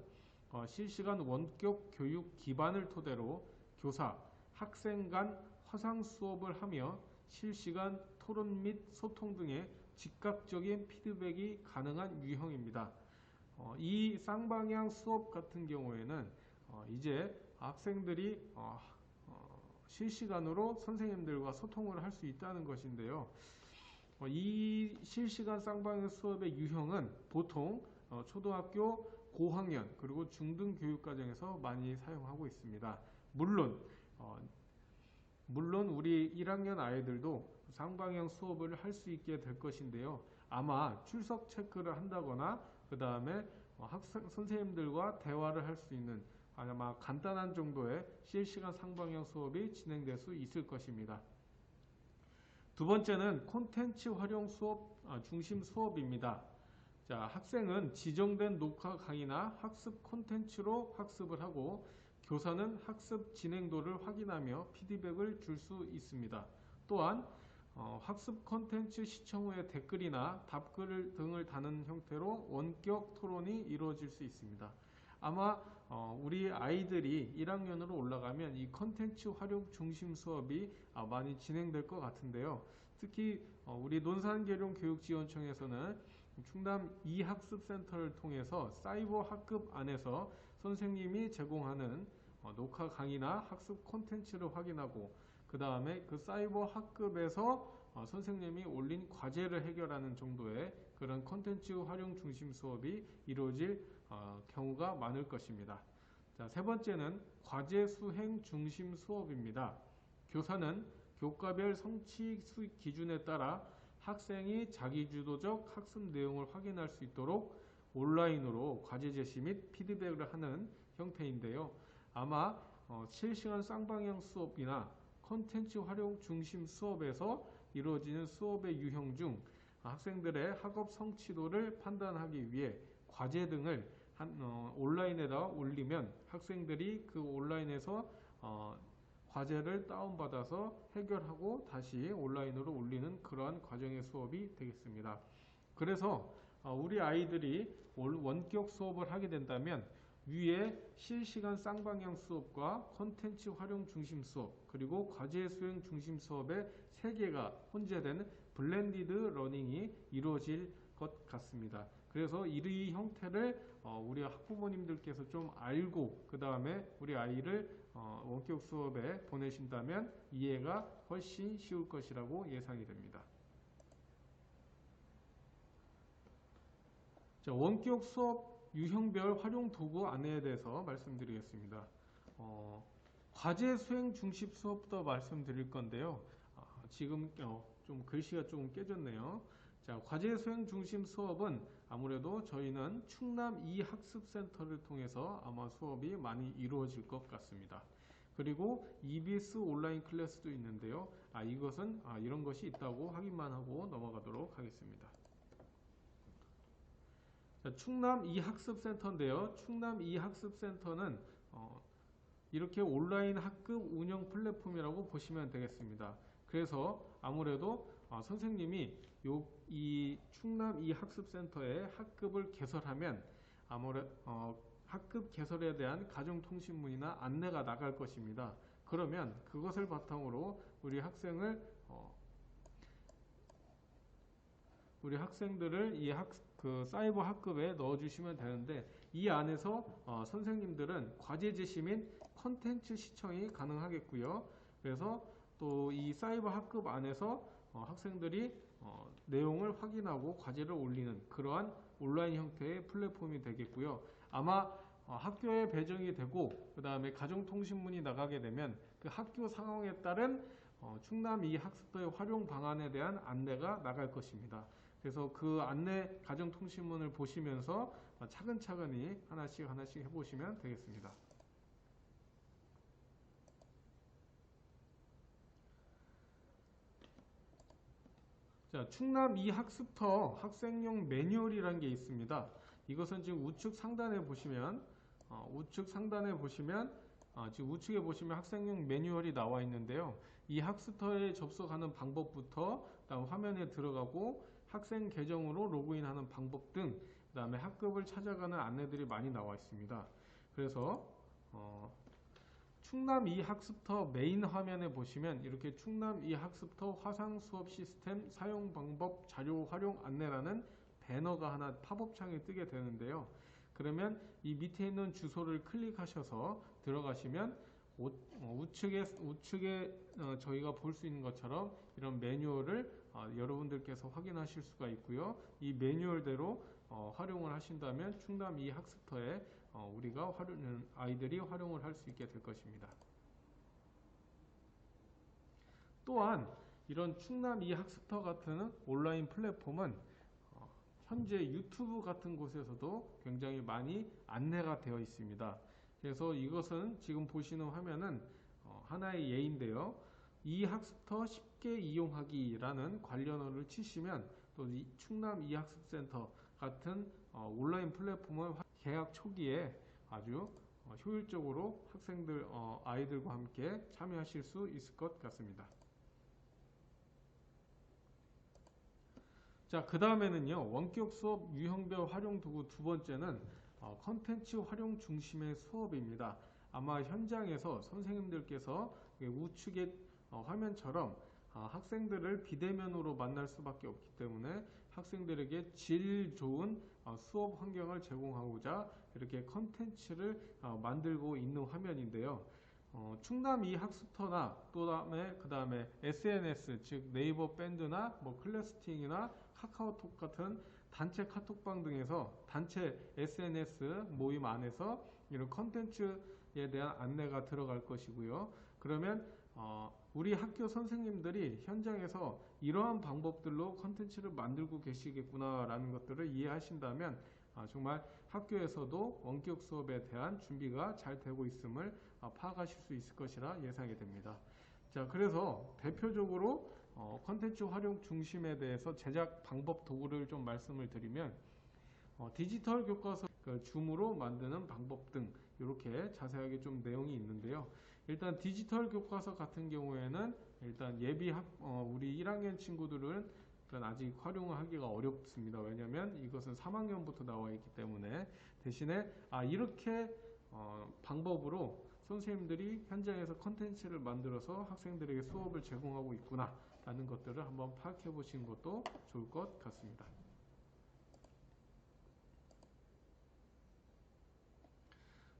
실시간 원격 교육 기반을 토대로 교사, 학생 간 화상 수업을 하며 실시간 토론 및 소통 등의 즉각적인 피드백이 가능한 유형입니다. 이 쌍방향 수업 같은 경우에는 이제 학생들이 실시간으로 선생님들과 소통을 할 수 있다는 것인데요. 이 실시간 쌍방향 수업의 유형은 보통 초등학교 고학년 그리고 중등교육과정에서 많이 사용하고 있습니다. 물론 우리 1학년 아이들도 쌍방향 수업을 할 수 있게 될 것인데요. 아마 출석 체크를 한다거나 그 다음에 선생님들과 대화를 할 수 있는 아마 간단한 정도의 실시간 쌍방향 수업이 진행될 수 있을 것입니다. 두 번째는 콘텐츠 활용 수업 중심 수업입니다. 자, 학생은 지정된 녹화 강의나 학습 콘텐츠로 학습을 하고 교사는 학습 진행도를 확인하며 피드백을 줄 수 있습니다. 또한 학습 콘텐츠 시청 후에 댓글이나 답글 등을 다는 형태로 원격 토론이 이루어질 수 있습니다. 아마 우리 아이들이 1학년으로 올라가면 이 콘텐츠 활용 중심 수업이 많이 진행될 것 같은데요. 특히 우리 논산계룡교육지원청에서는 충남 이학습센터를 통해서 사이버 학급 안에서 선생님이 제공하는 녹화 강의나 학습 콘텐츠를 확인하고 그 다음에 그 사이버 학급에서 선생님이 올린 과제를 해결하는 정도의 그런 콘텐츠 활용 중심 수업이 이루어질 경우가 많을 것입니다. 자, 세 번째는 과제 수행 중심 수업입니다. 교사는 교과별 성취 기준에 따라 학생이 자기주도적 학습 내용을 확인할 수 있도록 온라인으로 과제 제시 및 피드백을 하는 형태인데요. 아마 실시간 쌍방향 수업이나 콘텐츠 활용 중심 수업에서 이루어지는 수업의 유형 중 학생들의 학업 성취도를 판단하기 위해 과제 등을 온라인에다 올리면 학생들이 그 온라인에서 과제를 다운받아서 해결하고 다시 온라인으로 올리는 그러한 과정의 수업이 되겠습니다. 그래서 우리 아이들이 원격 수업을 하게 된다면 위에 실시간 쌍방향 수업과 콘텐츠 활용 중심 수업 그리고 과제 수행 중심 수업의 세 개가 혼재된 블렌디드 러닝이 이루어질 것 같습니다. 그래서 이 형태를 우리 학부모님들께서 좀 알고 그 다음에 우리 아이를 원격 수업에 보내신다면 이해가 훨씬 쉬울 것이라고 예상이 됩니다. 자, 원격 수업 유형별 활용 도구 안내에 대해서 말씀드리겠습니다. 과제 수행 중심 수업도 말씀드릴 건데요. 지금 좀 글씨가 조금 깨졌네요. 자, 과제 수행 중심 수업은 아무래도 저희는 충남 이학습센터를 통해서 아마 수업이 많이 이루어질 것 같습니다. 그리고 EBS 온라인 클래스도 있는데요. 이것은 이런 것이 있다고 확인만 하고 넘어가도록 하겠습니다. 자, 충남 이학습센터인데요. 충남 이학습센터는 이렇게 온라인 학급 운영 플랫폼이라고 보시면 되겠습니다. 그래서 아무래도 선생님이 이 충남 이학습센터에 학급을 개설하면 학급 개설에 대한 가정통신문이나 안내가 나갈 것입니다. 그러면 그것을 바탕으로 우리 학생들을 그 사이버 학급에 넣어주시면 되는데, 이 안에서 선생님들은 과제 제시 및 컨텐츠 시청이 가능하겠고요. 그래서 또 이 사이버 학급 안에서 학생들이 내용을 확인하고 과제를 올리는 그러한 온라인 형태의 플랫폼이 되겠고요. 아마 학교에 배정이 되고 그 다음에 가정통신문이 나가게 되면 그 학교 상황에 따른 충남 이학습터의 활용 방안에 대한 안내가 나갈 것입니다. 그래서 그 안내 가정통신문을 보시면서 차근차근히 하나씩 해보시면 되겠습니다. 자, 충남 이학습터 학생용 매뉴얼이라는 게 있습니다. 이것은 지금 우측 상단에 보시면 지금 우측에 보시면 학생용 매뉴얼이 나와 있는데요. 이 학습터에 접속하는 방법부터 그다음 화면에 들어가고 학생 계정으로 로그인하는 방법 등 그다음에 학급을 찾아가는 안내들이 많이 나와 있습니다. 그래서 충남 이학습터 메인 화면에 보시면 이렇게 충남 이학습터 화상 수업 시스템 사용 방법 자료 활용 안내라는 배너가 하나 팝업창에 뜨게 되는데요. 그러면 이 밑에 있는 주소를 클릭하셔서 들어가시면 우측에 저희가 볼 수 있는 것처럼 이런 매뉴얼을 여러분들께서 확인하실 수가 있고요. 이 매뉴얼대로 활용을 하신다면 충남 이학습터에 아이들이 활용을 할 수 있게 될 것입니다. 또한 이런 충남 이학습터 같은 온라인 플랫폼은 현재 유튜브 같은 곳에서도 굉장히 많이 안내가 되어 있습니다. 그래서 이것은 지금 보시는 화면은 하나의 예인데요. 이학습터 쉽게 이용하기라는 관련어를 치시면 또 이 충남 이학습센터 같은 온라인 플랫폼을 개학 초기에 아주 효율적으로 아이들과 함께 참여하실 수 있을 것 같습니다. 자, 그 다음에는요, 원격 수업 유형별 활용 도구 두 번째는 컨텐츠 활용 중심의 수업입니다. 아마 현장에서 선생님들께서 우측의 화면처럼 학생들을 비대면으로 만날 수밖에 없기 때문에 학생들에게 질 좋은 수업 환경을 제공하고자 이렇게 컨텐츠를 만들고 있는 화면인데요. 충남 이학습터나 그 다음에 SNS, 즉 네이버 밴드나 클래스팅이나 카카오톡 같은 단체 카톡방 등에서 단체 SNS 모임 안에서 이런 컨텐츠에 대한 안내가 들어갈 것이고요. 그러면 우리 학교 선생님들이 현장에서 이러한 방법들로 컨텐츠를 만들고 계시겠구나라는 것들을 이해하신다면 정말 학교에서도 원격 수업에 대한 준비가 잘 되고 있음을 파악하실 수 있을 것이라 예상이 됩니다. 자, 그래서 대표적으로 컨텐츠 활용 중심에 대해서 제작 방법 도구를 좀 말씀을 드리면 디지털 교과서 줌으로 만드는 방법 등 이렇게 자세하게 좀 내용이 있는데요. 일단 디지털 교과서 같은 경우에는 일단 우리 1학년 친구들은 일단 아직 활용을 하기가 어렵습니다. 왜냐하면 이것은 3학년부터 나와 있기 때문에 대신에 이렇게 방법으로 선생님들이 현장에서 컨텐츠를 만들어서 학생들에게 수업을 제공하고 있구나 라는 것들을 한번 파악해 보시는 것도 좋을 것 같습니다.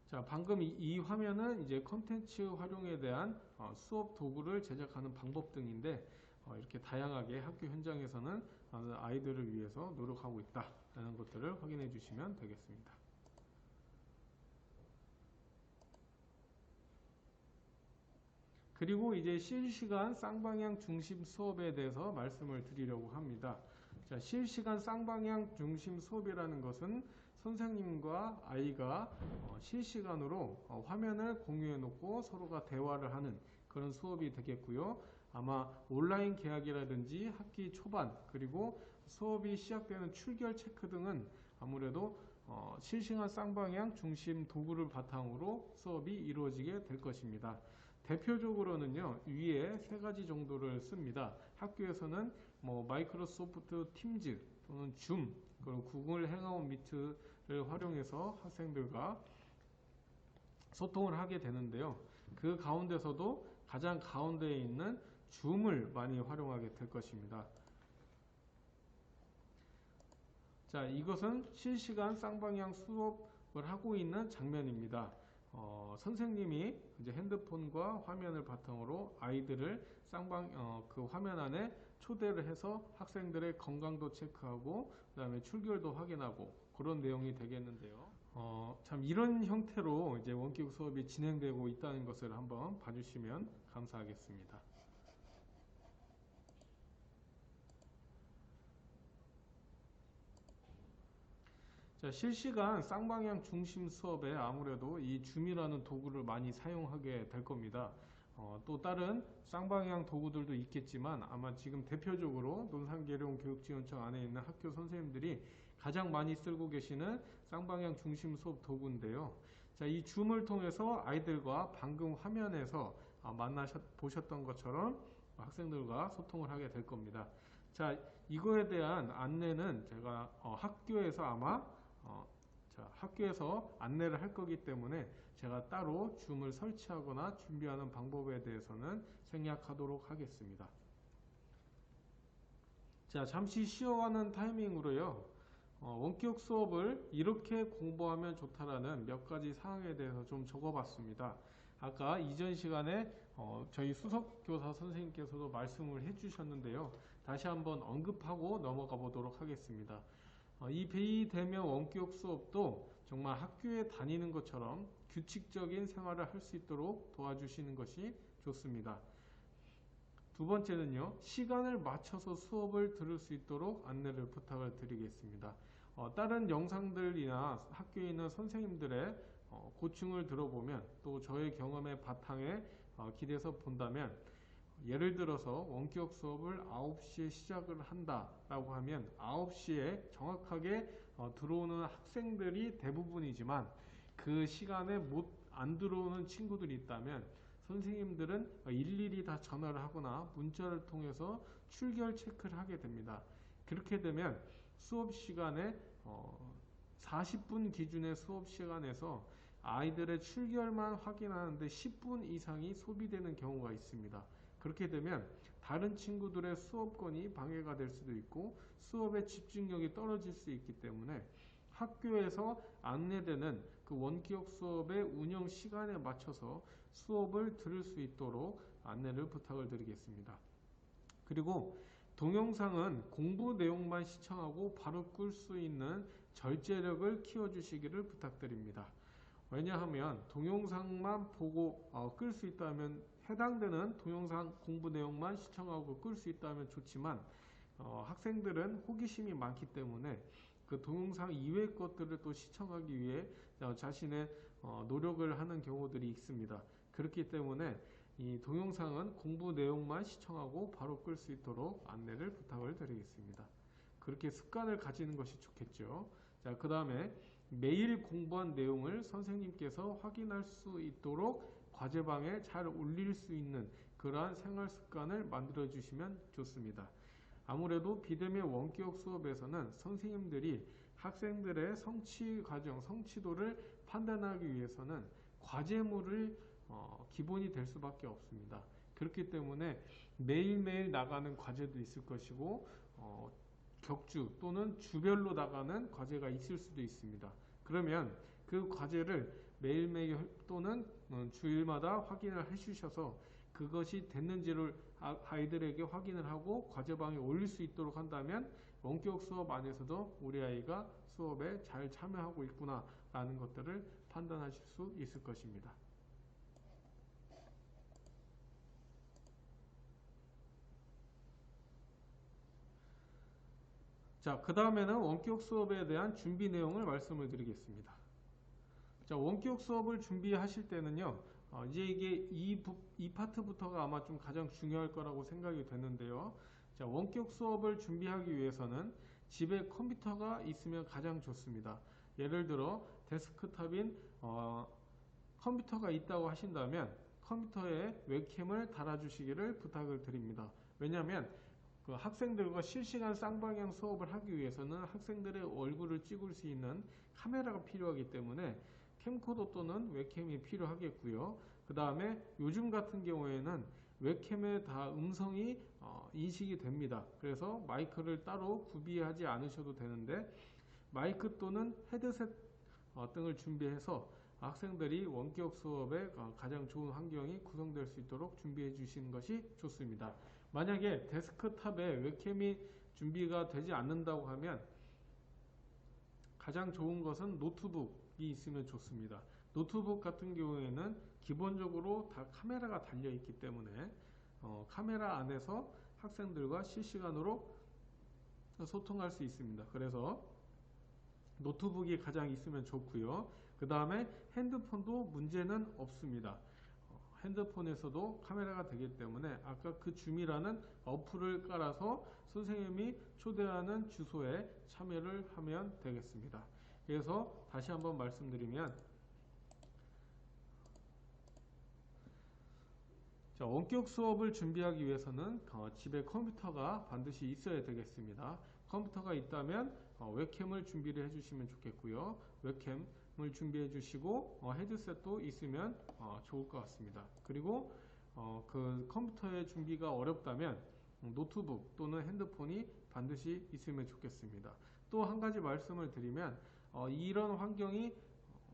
자, 방금 이 화면은 이제 컨텐츠 활용에 대한 수업 도구를 제작하는 방법 등인데 이렇게 다양하게 학교 현장에서는 아이들을 위해서 노력하고 있다라는 것들을 확인해 주시면 되겠습니다. 그리고 이제 실시간 쌍방향 중심 수업에 대해서 말씀을 드리려고 합니다. 자, 실시간 쌍방향 중심 수업이라는 것은 선생님과 아이가 실시간으로 화면을 공유해 놓고 서로가 대화를 하는 그런 수업이 되겠고요. 아마 온라인 계약이라든지 학기 초반 그리고 수업이 시작되는 출결 체크 등은 아무래도 실시간 쌍방향 중심 도구를 바탕으로 수업이 이루어지게 될 것입니다. 대표적으로는요, 위에 세 가지 정도를 씁니다. 학교에서는 마이크로소프트 팀즈 또는 줌, 그리고 구글 행아웃 미트를 활용해서 학생들과 소통을 하게 되는데요. 그 가운데서도 가장 가운데에 있는 줌을 많이 활용하게 될 것입니다. 자, 이것은 실시간 쌍방향 수업을 하고 있는 장면입니다. 선생님이 이제 핸드폰과 화면을 바탕으로 아이들을 그 화면 안에 초대를 해서 학생들의 건강도 체크하고 그다음에 출결도 확인하고 그런 내용이 되겠는데요. 참 이런 형태로 이제 원격 수업이 진행되고 있다는 것을 한번 봐주시면 감사하겠습니다. 자, 실시간 쌍방향 중심 수업에 아무래도 이 줌이라는 도구를 많이 사용하게 될 겁니다. 또 다른 쌍방향 도구들도 있겠지만 아마 지금 대표적으로 논산계룡교육지원청 안에 있는 학교 선생님들이 가장 많이 쓰고 계시는 쌍방향 중심 수업 도구인데요. 자, 이 줌을 통해서 아이들과 방금 화면에서 보셨던 것처럼 학생들과 소통을 하게 될 겁니다. 자, 이거에 대한 안내는 제가 학교에서 아마 학교에서 안내를 할 거기 때문에 제가 따로 줌을 설치하거나 준비하는 방법에 대해서는 생략하도록 하겠습니다. 자, 잠시 쉬어가는 타이밍으로요. 원격 수업을 이렇게 공부하면 좋다라는 몇 가지 사항에 대해서 좀 적어봤습니다. 아까 이전 시간에 저희 수석교사 선생님께서도 말씀을 해주셨는데요. 다시 한번 언급하고 넘어가 보도록 하겠습니다. 이 비대면 원격 수업도 정말 학교에 다니는 것처럼 규칙적인 생활을 할 수 있도록 도와주시는 것이 좋습니다. 두 번째는요, 시간을 맞춰서 수업을 들을 수 있도록 안내를 부탁을 드리겠습니다. 다른 영상들이나 학교에 있는 선생님들의 고충을 들어보면 또 저의 경험의 바탕에 기대서 본다면 예를 들어서 원격 수업을 9시에 시작을 한다라고 하면 9시에 정확하게 들어오는 학생들이 대부분이지만 그 시간에 안 들어오는 친구들이 있다면 선생님들은 일일이 다 전화를 하거나 문자를 통해서 출결 체크를 하게 됩니다. 그렇게 되면 수업 시간에 40분 기준의 수업 시간에서 아이들의 출결만 확인하는데 10분 이상이 소비되는 경우가 있습니다. 그렇게 되면 다른 친구들의 수업권이 방해가 될 수도 있고 수업의 집중력이 떨어질 수 있기 때문에 학교에서 안내되는 그 원격 수업의 운영 시간에 맞춰서 수업을 들을 수 있도록 안내를 부탁을 드리겠습니다. 그리고 동영상은 공부 내용만 시청하고 바로 끌 수 있는 절제력을 키워주시기를 부탁드립니다. 왜냐하면 동영상만 보고 끌 수 있다면 해당되는 동영상 공부 내용만 시청하고 끌 수 있다면 좋지만 학생들은 호기심이 많기 때문에 그 동영상 이외의 것들을 또 시청하기 위해 자신의 노력을 하는 경우들이 있습니다. 그렇기 때문에 이 동영상은 공부 내용만 시청하고 바로 끌 수 있도록 안내를 부탁을 드리겠습니다. 그렇게 습관을 가지는 것이 좋겠죠. 자, 그 다음에 매일 공부한 내용을 선생님께서 확인할 수 있도록 과제방에 잘 올릴 수 있는 그러한 생활 습관을 만들어 주시면 좋습니다. 아무래도 비대면 원격 수업에서는 선생님들이 학생들의 성취 과정, 성취도를 판단하기 위해서는 과제물을 기본이 될 수밖에 없습니다. 그렇기 때문에 매일매일 나가는 과제도 있을 것이고 격주 또는 주별로 나가는 과제가 있을 수도 있습니다. 그러면 그 과제를 매일매일 또는 주일마다 확인을 해주셔서 그것이 됐는지를 아이들에게 확인을 하고 과제방에 올릴 수 있도록 한다면 원격 수업 안에서도 우리 아이가 수업에 잘 참여하고 있구나 라는 것들을 판단하실 수 있을 것입니다. 자, 그 다음에는 원격 수업에 대한 준비 내용을 말씀을 드리겠습니다. 자, 원격 수업을 준비하실 때는요, 이제 이게 이 파트부터가 아마 좀 가장 중요할 거라고 생각이 되는데요. 자, 원격 수업을 준비하기 위해서는 집에 컴퓨터가 있으면 가장 좋습니다. 예를 들어 데스크탑인 컴퓨터가 있다고 하신다면 컴퓨터에 웹캠을 달아주시기를 부탁을 드립니다. 왜냐하면 그 학생들과 실시간 쌍방향 수업을 하기 위해서는 학생들의 얼굴을 찍을 수 있는 카메라가 필요하기 때문에 캠코더 또는 웹캠이 필요하겠고요. 그 다음에 요즘 같은 경우에는 웹캠에 다 음성이 인식이 됩니다. 그래서 마이크를 따로 구비하지 않으셔도 되는데 마이크 또는 헤드셋 등을 준비해서 학생들이 원격 수업에 가장 좋은 환경이 구성될 수 있도록 준비해 주시는 것이 좋습니다. 만약에 데스크탑에 웹캠이 준비가 되지 않는다고 하면 가장 좋은 것은 노트북이 있으면 좋습니다. 노트북 같은 경우에는 기본적으로 다 카메라가 달려 있기 때문에 카메라 안에서 학생들과 실시간으로 소통할 수 있습니다. 그래서 노트북이 가장 있으면 좋고요. 그 다음에 핸드폰도 문제는 없습니다. 핸드폰에서도 카메라가 되기 때문에 아까 그 줌이라는 어플을 깔아서 선생님이 초대하는 주소에 참여를 하면 되겠습니다. 그래서 다시 한번 말씀드리면 자, 원격 수업을 준비하기 위해서는 집에 컴퓨터가 반드시 있어야 되겠습니다. 컴퓨터가 있다면 웹캠을 준비를 해주시면 좋겠고요. 웹캠을 준비해 주시고 헤드셋도 있으면 좋을 것 같습니다. 그리고 그 컴퓨터의 준비가 어렵다면 노트북 또는 핸드폰이 반드시 있으면 좋겠습니다. 또 한 가지 말씀을 드리면 이런 환경이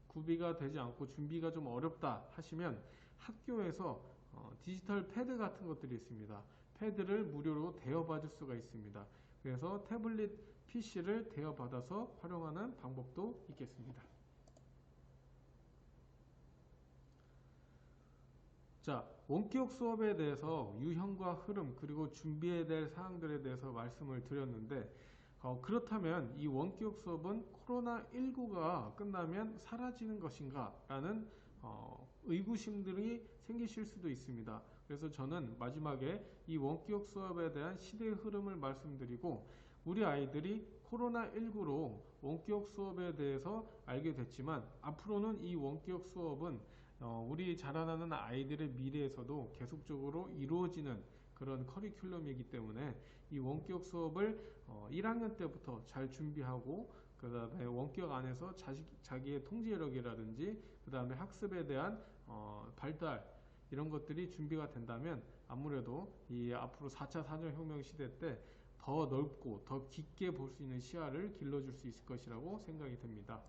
구비가 되지 않고 준비가 좀 어렵다 하시면 학교에서 디지털 패드 같은 것들이 있습니다. 패드를 무료로 대여받을 수가 있습니다. 그래서 태블릿 PC를 대여받아서 활용하는 방법도 있겠습니다. 자, 원격 수업에 대해서 유형과 흐름 그리고 준비해야 될 사항들에 대해서 말씀을 드렸는데 그렇다면 이 원격 수업은 코로나19가 끝나면 사라지는 것인가 라는 의구심들이 생기실 수도 있습니다. 그래서 저는 마지막에 이 원격 수업에 대한 시대의 흐름을 말씀드리고 우리 아이들이 코로나19로 원격 수업에 대해서 알게 됐지만 앞으로는 이 원격 수업은 우리 자라나는 아이들의 미래에서도 계속적으로 이루어지는 그런 커리큘럼이기 때문에 이 원격 수업을 1학년 때부터 잘 준비하고 그 다음에 원격 안에서 자기의 통제력이라든지 그 다음에 학습에 대한 발달 이런 것들이 준비가 된다면 아무래도 이 앞으로 4차 산업혁명 시대 때 더 넓고 더 깊게 볼 수 있는 시야를 길러줄 수 있을 것이라고 생각이 됩니다.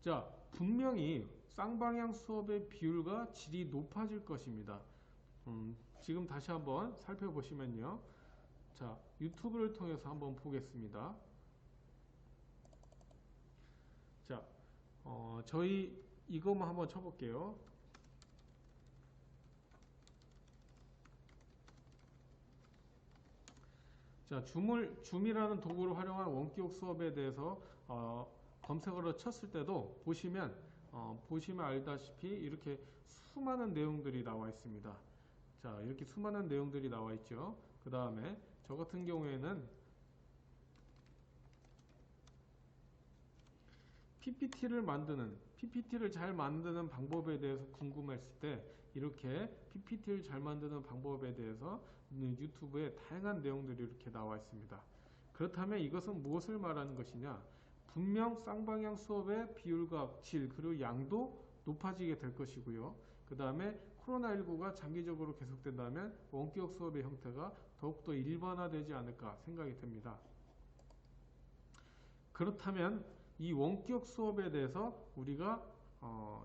자, 분명히 쌍방향 수업의 비율과 질이 높아질 것입니다. 지금 다시 한번 살펴보시면요. 자, 유튜브를 통해서 한번 보겠습니다. 자, 저희 이것만 한번 쳐볼게요. 자, 줌이라는 도구를 활용한 원격 수업에 대해서 검색어로 쳤을 때도 보시면 알다시피 이렇게 수많은 내용들이 나와 있습니다. 자, 이렇게 수많은 내용들이 나와 있죠. 그 다음에 저 같은 경우에는 PPT를 잘 만드는 방법에 대해서 궁금했을 때 이렇게 PPT를 잘 만드는 방법에 대해서 유튜브에 다양한 내용들이 이렇게 나와 있습니다. 그렇다면 이것은 무엇을 말하는 것이냐? 분명 쌍방향 수업의 비율과 질 그리고 양도 높아지게 될 것이고요. 그 다음에 코로나19가 장기적으로 계속된다면 원격 수업의 형태가 더욱더 일반화되지 않을까 생각이 됩니다. 그렇다면 이 원격 수업에 대해서 우리가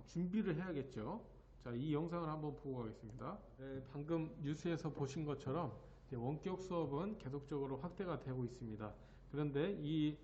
준비를 해야겠죠. 자, 이 영상을 한번 보고 가겠습니다. 네, 방금 뉴스에서 보신 것처럼 원격 수업은 계속적으로 확대가 되고 있습니다. 그런데 이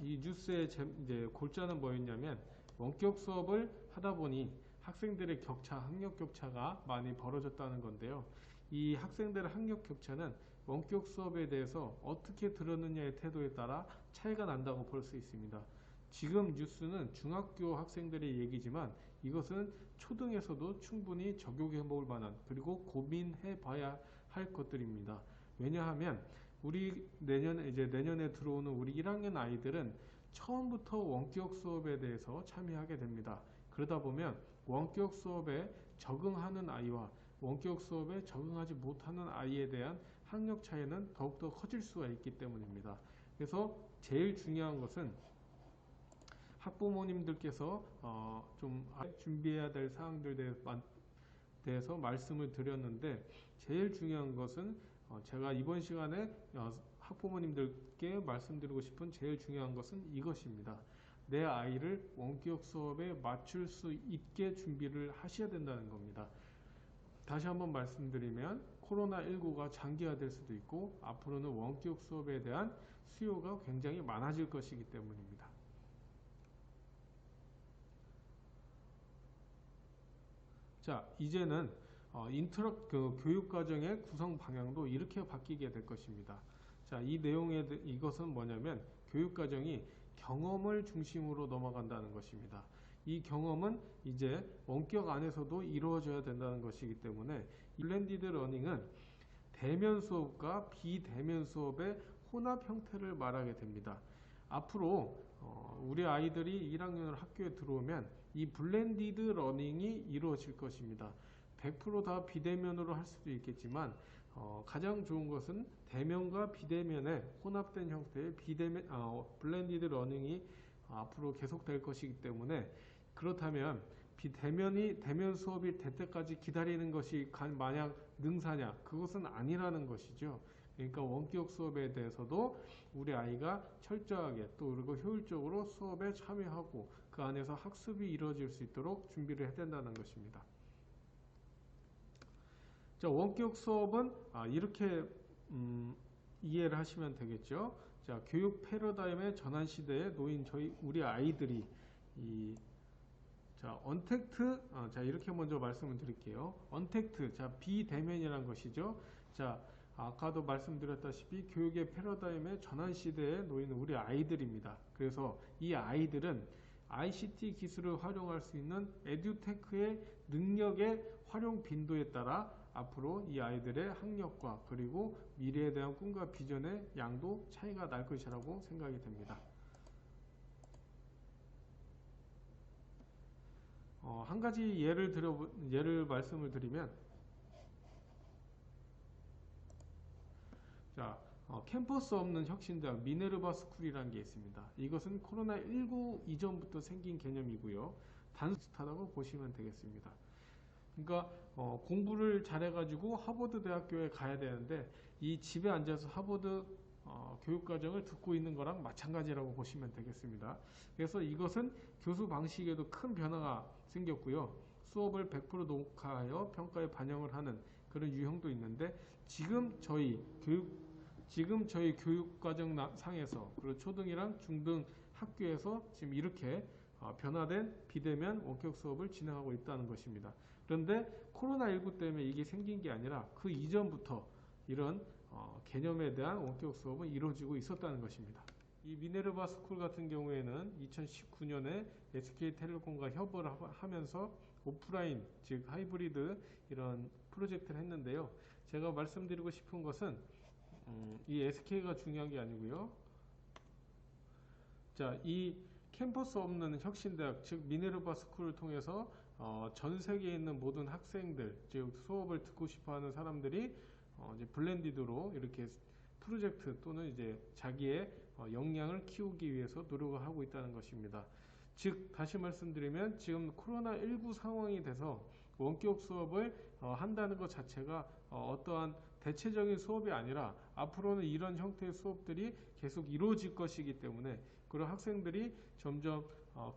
뉴스의 이제 골자는 뭐였냐면 원격 수업을 하다 보니 학생들의 격차, 학력 격차가 많이 벌어졌다는 건데요. 이 학생들의 학력 격차는 원격 수업에 대해서 어떻게 들었느냐의 태도에 따라 차이가 난다고 볼 수 있습니다. 지금 뉴스는 중학교 학생들의 얘기지만 이것은 초등에서도 충분히 적용해 볼 만한, 그리고 고민해 봐야 할 것들입니다. 왜냐하면 우리 내년에 들어오는 우리 1학년 아이들은 처음부터 원격 수업에 대해서 참여하게 됩니다. 그러다 보면 원격 수업에 적응하는 아이와 원격 수업에 적응하지 못하는 아이에 대한 학력 차이는 더욱더 커질 수가 있기 때문입니다. 그래서 제일 중요한 것은 학부모님들께서 좀 준비해야 될 사항들에 대해서 말씀을 드렸는데, 제일 중요한 것은 제가 이번 시간에 학부모님들께 말씀드리고 싶은 제일 중요한 것은 이것입니다. 내 아이를 원격 수업에 맞출 수 있게 준비를 하셔야 된다는 겁니다. 다시 한번 말씀드리면 코로나19가 장기화될 수도 있고 앞으로는 원격 수업에 대한 수요가 굉장히 많아질 것이기 때문입니다. 자, 이제는 교육과정의 구성 방향도 이렇게 바뀌게 될 것입니다. 자, 이것은 뭐냐면 교육과정이 경험을 중심으로 넘어간다는 것입니다. 이 경험은 이제 원격 안에서도 이루어져야 된다는 것이기 때문에 블렌디드 러닝은 대면 수업과 비대면 수업의 혼합 형태를 말하게 됩니다. 앞으로 우리 아이들이 1학년 학교에 들어오면 이 블렌디드 러닝이 이루어질 것입니다. 100% 다 비대면으로 할 수도 있겠지만 가장 좋은 것은 대면과 비대면의 혼합된 형태의 블렌디드 러닝이 앞으로 계속될 것이기 때문에, 그렇다면 대면 수업이 될 때까지 기다리는 것이 마냥 능사냐? 그것은 아니라는 것이죠. 그러니까 원격 수업에 대해서도 우리 아이가 철저하게 또 그리고 효율적으로 수업에 참여하고 그 안에서 학습이 이루어질 수 있도록 준비를 해야 된다는 것입니다. 자, 원격 수업은 이렇게 이해를 하시면 되겠죠. 자, 교육 패러다임의 전환 시대에 놓인 우리 아이들이 언택트, 이렇게 먼저 말씀을 드릴게요. 언택트, 비대면이란 것이죠. 자, 아까도 말씀드렸다시피 교육의 패러다임의 전환 시대에 놓인 우리 아이들입니다. 그래서 이 아이들은 ICT 기술을 활용할 수 있는 에듀테크의 능력의 활용 빈도에 따라 앞으로 이 아이들의 학력과 그리고 미래에 대한 꿈과 비전의 양도 차이가 날 것이라고 생각이 됩니다. 한 가지 예를 말씀을 드리면, 자, 캠퍼스 없는 혁신대학 미네르바 스쿨이라는 게 있습니다. 이것은 코로나19 이전부터 생긴 개념이고요. 단순하다고 보시면 되겠습니다. 그러니까 공부를 잘해가지고 하버드 대학교에 가야 되는데 이 집에 앉아서 하버드 교육과정을 듣고 있는 거랑 마찬가지라고 보시면 되겠습니다. 그래서 이것은 교수 방식에도 큰 변화가 생겼고요. 수업을 100% 녹화하여 평가에 반영을 하는 그런 유형도 있는데, 지금 저희 교육과정 상에서 그리고 초등이랑 중등 학교에서 지금 이렇게 변화된 비대면 원격 수업을 진행하고 있다는 것입니다. 그런데 코로나19 때문에 이게 생긴 게 아니라 그 이전부터 이런 개념에 대한 원격 수업은 이루어지고 있었다는 것입니다. 이 미네르바 스쿨 같은 경우에는 2019년에 SK텔레콤과 협업을 하면서 오프라인, 즉 하이브리드 이런 프로젝트를 했는데요. 제가 말씀드리고 싶은 것은 이 SK가 중요한 게 아니고요. 자, 이 캠퍼스 없는 혁신대학, 즉 미네르바 스쿨을 통해서 전 세계에 있는 모든 학생들, 즉 수업을 듣고 싶어하는 사람들이 이제 블렌디드로 이렇게 프로젝트 또는 이제 자기의 역량을 키우기 위해서 노력을 하고 있다는 것입니다. 즉 다시 말씀드리면 지금 코로나19 상황이 돼서 원격 수업을 한다는 것 자체가 어떠한 대체적인 수업이 아니라 앞으로는 이런 형태의 수업들이 계속 이루어질 것이기 때문에, 그런 학생들이 점점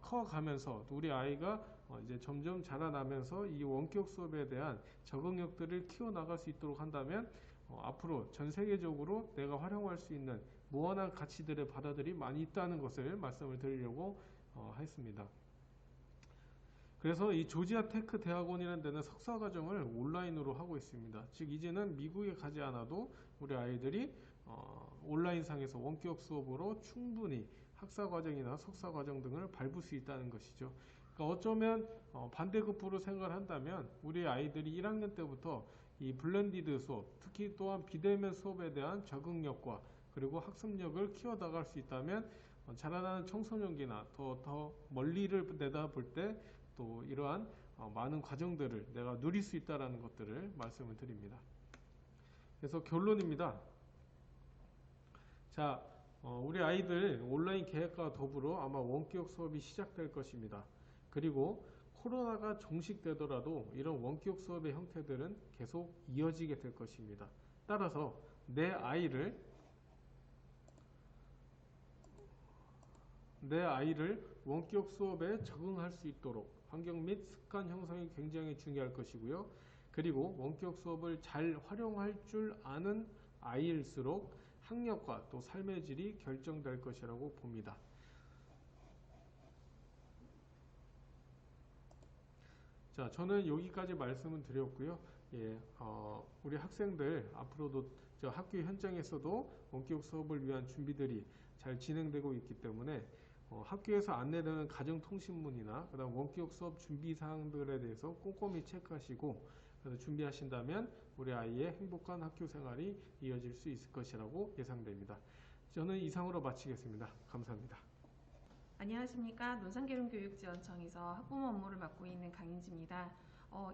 커가면서 우리 아이가 이제 점점 자라나면서 이 원격 수업에 대한 적응력들을 키워나갈 수 있도록 한다면 앞으로 전 세계적으로 내가 활용할 수 있는 무한한 가치들의 바다들이 많이 있다는 것을 말씀을 드리려고 했습니다. 그래서 이 조지아 테크 대학원이라는 데는 석사 과정을 온라인으로 하고 있습니다. 즉 이제는 미국에 가지 않아도 우리 아이들이 온라인상에서 원격 수업으로 충분히 학사 과정이나 석사 과정 등을 밟을 수 있다는 것이죠. 그러니까 어쩌면 반대급부로 생각을 한다면 우리 아이들이 1학년 때부터 이 블렌디드 수업, 특히 또한 비대면 수업에 대한 적응력과 그리고 학습력을 키워나갈 수 있다면 자라나는 청소년기나 더 멀리를 내다볼 때 또 이러한 많은 과정들을 내가 누릴 수 있다는 것들을 말씀을 드립니다. 그래서 결론입니다. 자, 우리 아이들 온라인 계획과 더불어 아마 원격 수업이 시작될 것입니다. 그리고 코로나가 종식되더라도 이런 원격 수업의 형태들은 계속 이어지게 될 것입니다. 따라서 내 아이를 원격 수업에 적응할 수 있도록 환경 및 습관 형성이 굉장히 중요할 것이고요. 그리고 원격 수업을 잘 활용할 줄 아는 아이일수록 학력과 또 삶의 질이 결정될 것이라고 봅니다. 자, 저는 여기까지 말씀을 드렸고요. 예, 우리 학생들 앞으로도 저 학교 현장에서도 원격 수업을 위한 준비들이 잘 진행되고 있기 때문에 학교에서 안내되는 가정통신문이나 그다음 원격 수업 준비 사항들에 대해서 꼼꼼히 체크하시고 준비하신다면 우리 아이의 행복한 학교 생활이 이어질 수 있을 것이라고 예상됩니다. 저는 이상으로 마치겠습니다. 감사합니다. 안녕하십니까. 논산계룡교육지원청에서 학부모 업무를 맡고 있는 강인지입니다.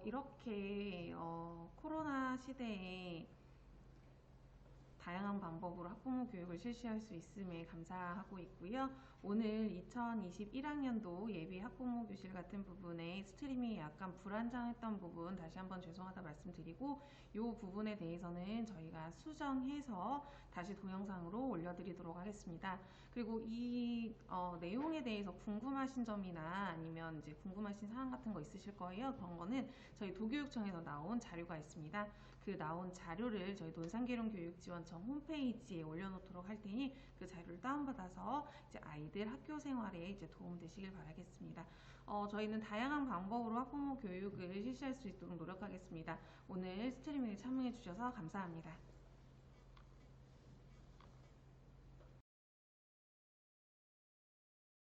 이렇게 코로나 시대에 다양한 방법으로 학부모 교육을 실시할 수 있음에 감사하고 있고요. 오늘 2021학년도 예비 학부모 교실 같은 부분에 스트리밍이 약간 불안정했던 부분 다시 한번 죄송하다 말씀드리고 이 부분에 대해서는 저희가 수정해서 다시 동영상으로 올려드리도록 하겠습니다. 그리고 이 내용에 대해서 궁금하신 점이나 아니면 이제 궁금하신 사항 같은 거 있으실 거예요. 그런 거는 저희 도교육청에서 나온 자료가 있습니다. 그 나온 자료를 저희 논산계룡교육지원청 홈페이지에 올려놓도록 할 테니 그 자료를 다운받아서 이제 아이들 학교 생활에 이제 도움되시길 바라겠습니다. 저희는 다양한 방법으로 학부모 교육을 실시할 수 있도록 노력하겠습니다. 오늘 스트리밍에 참여해 주셔서 감사합니다.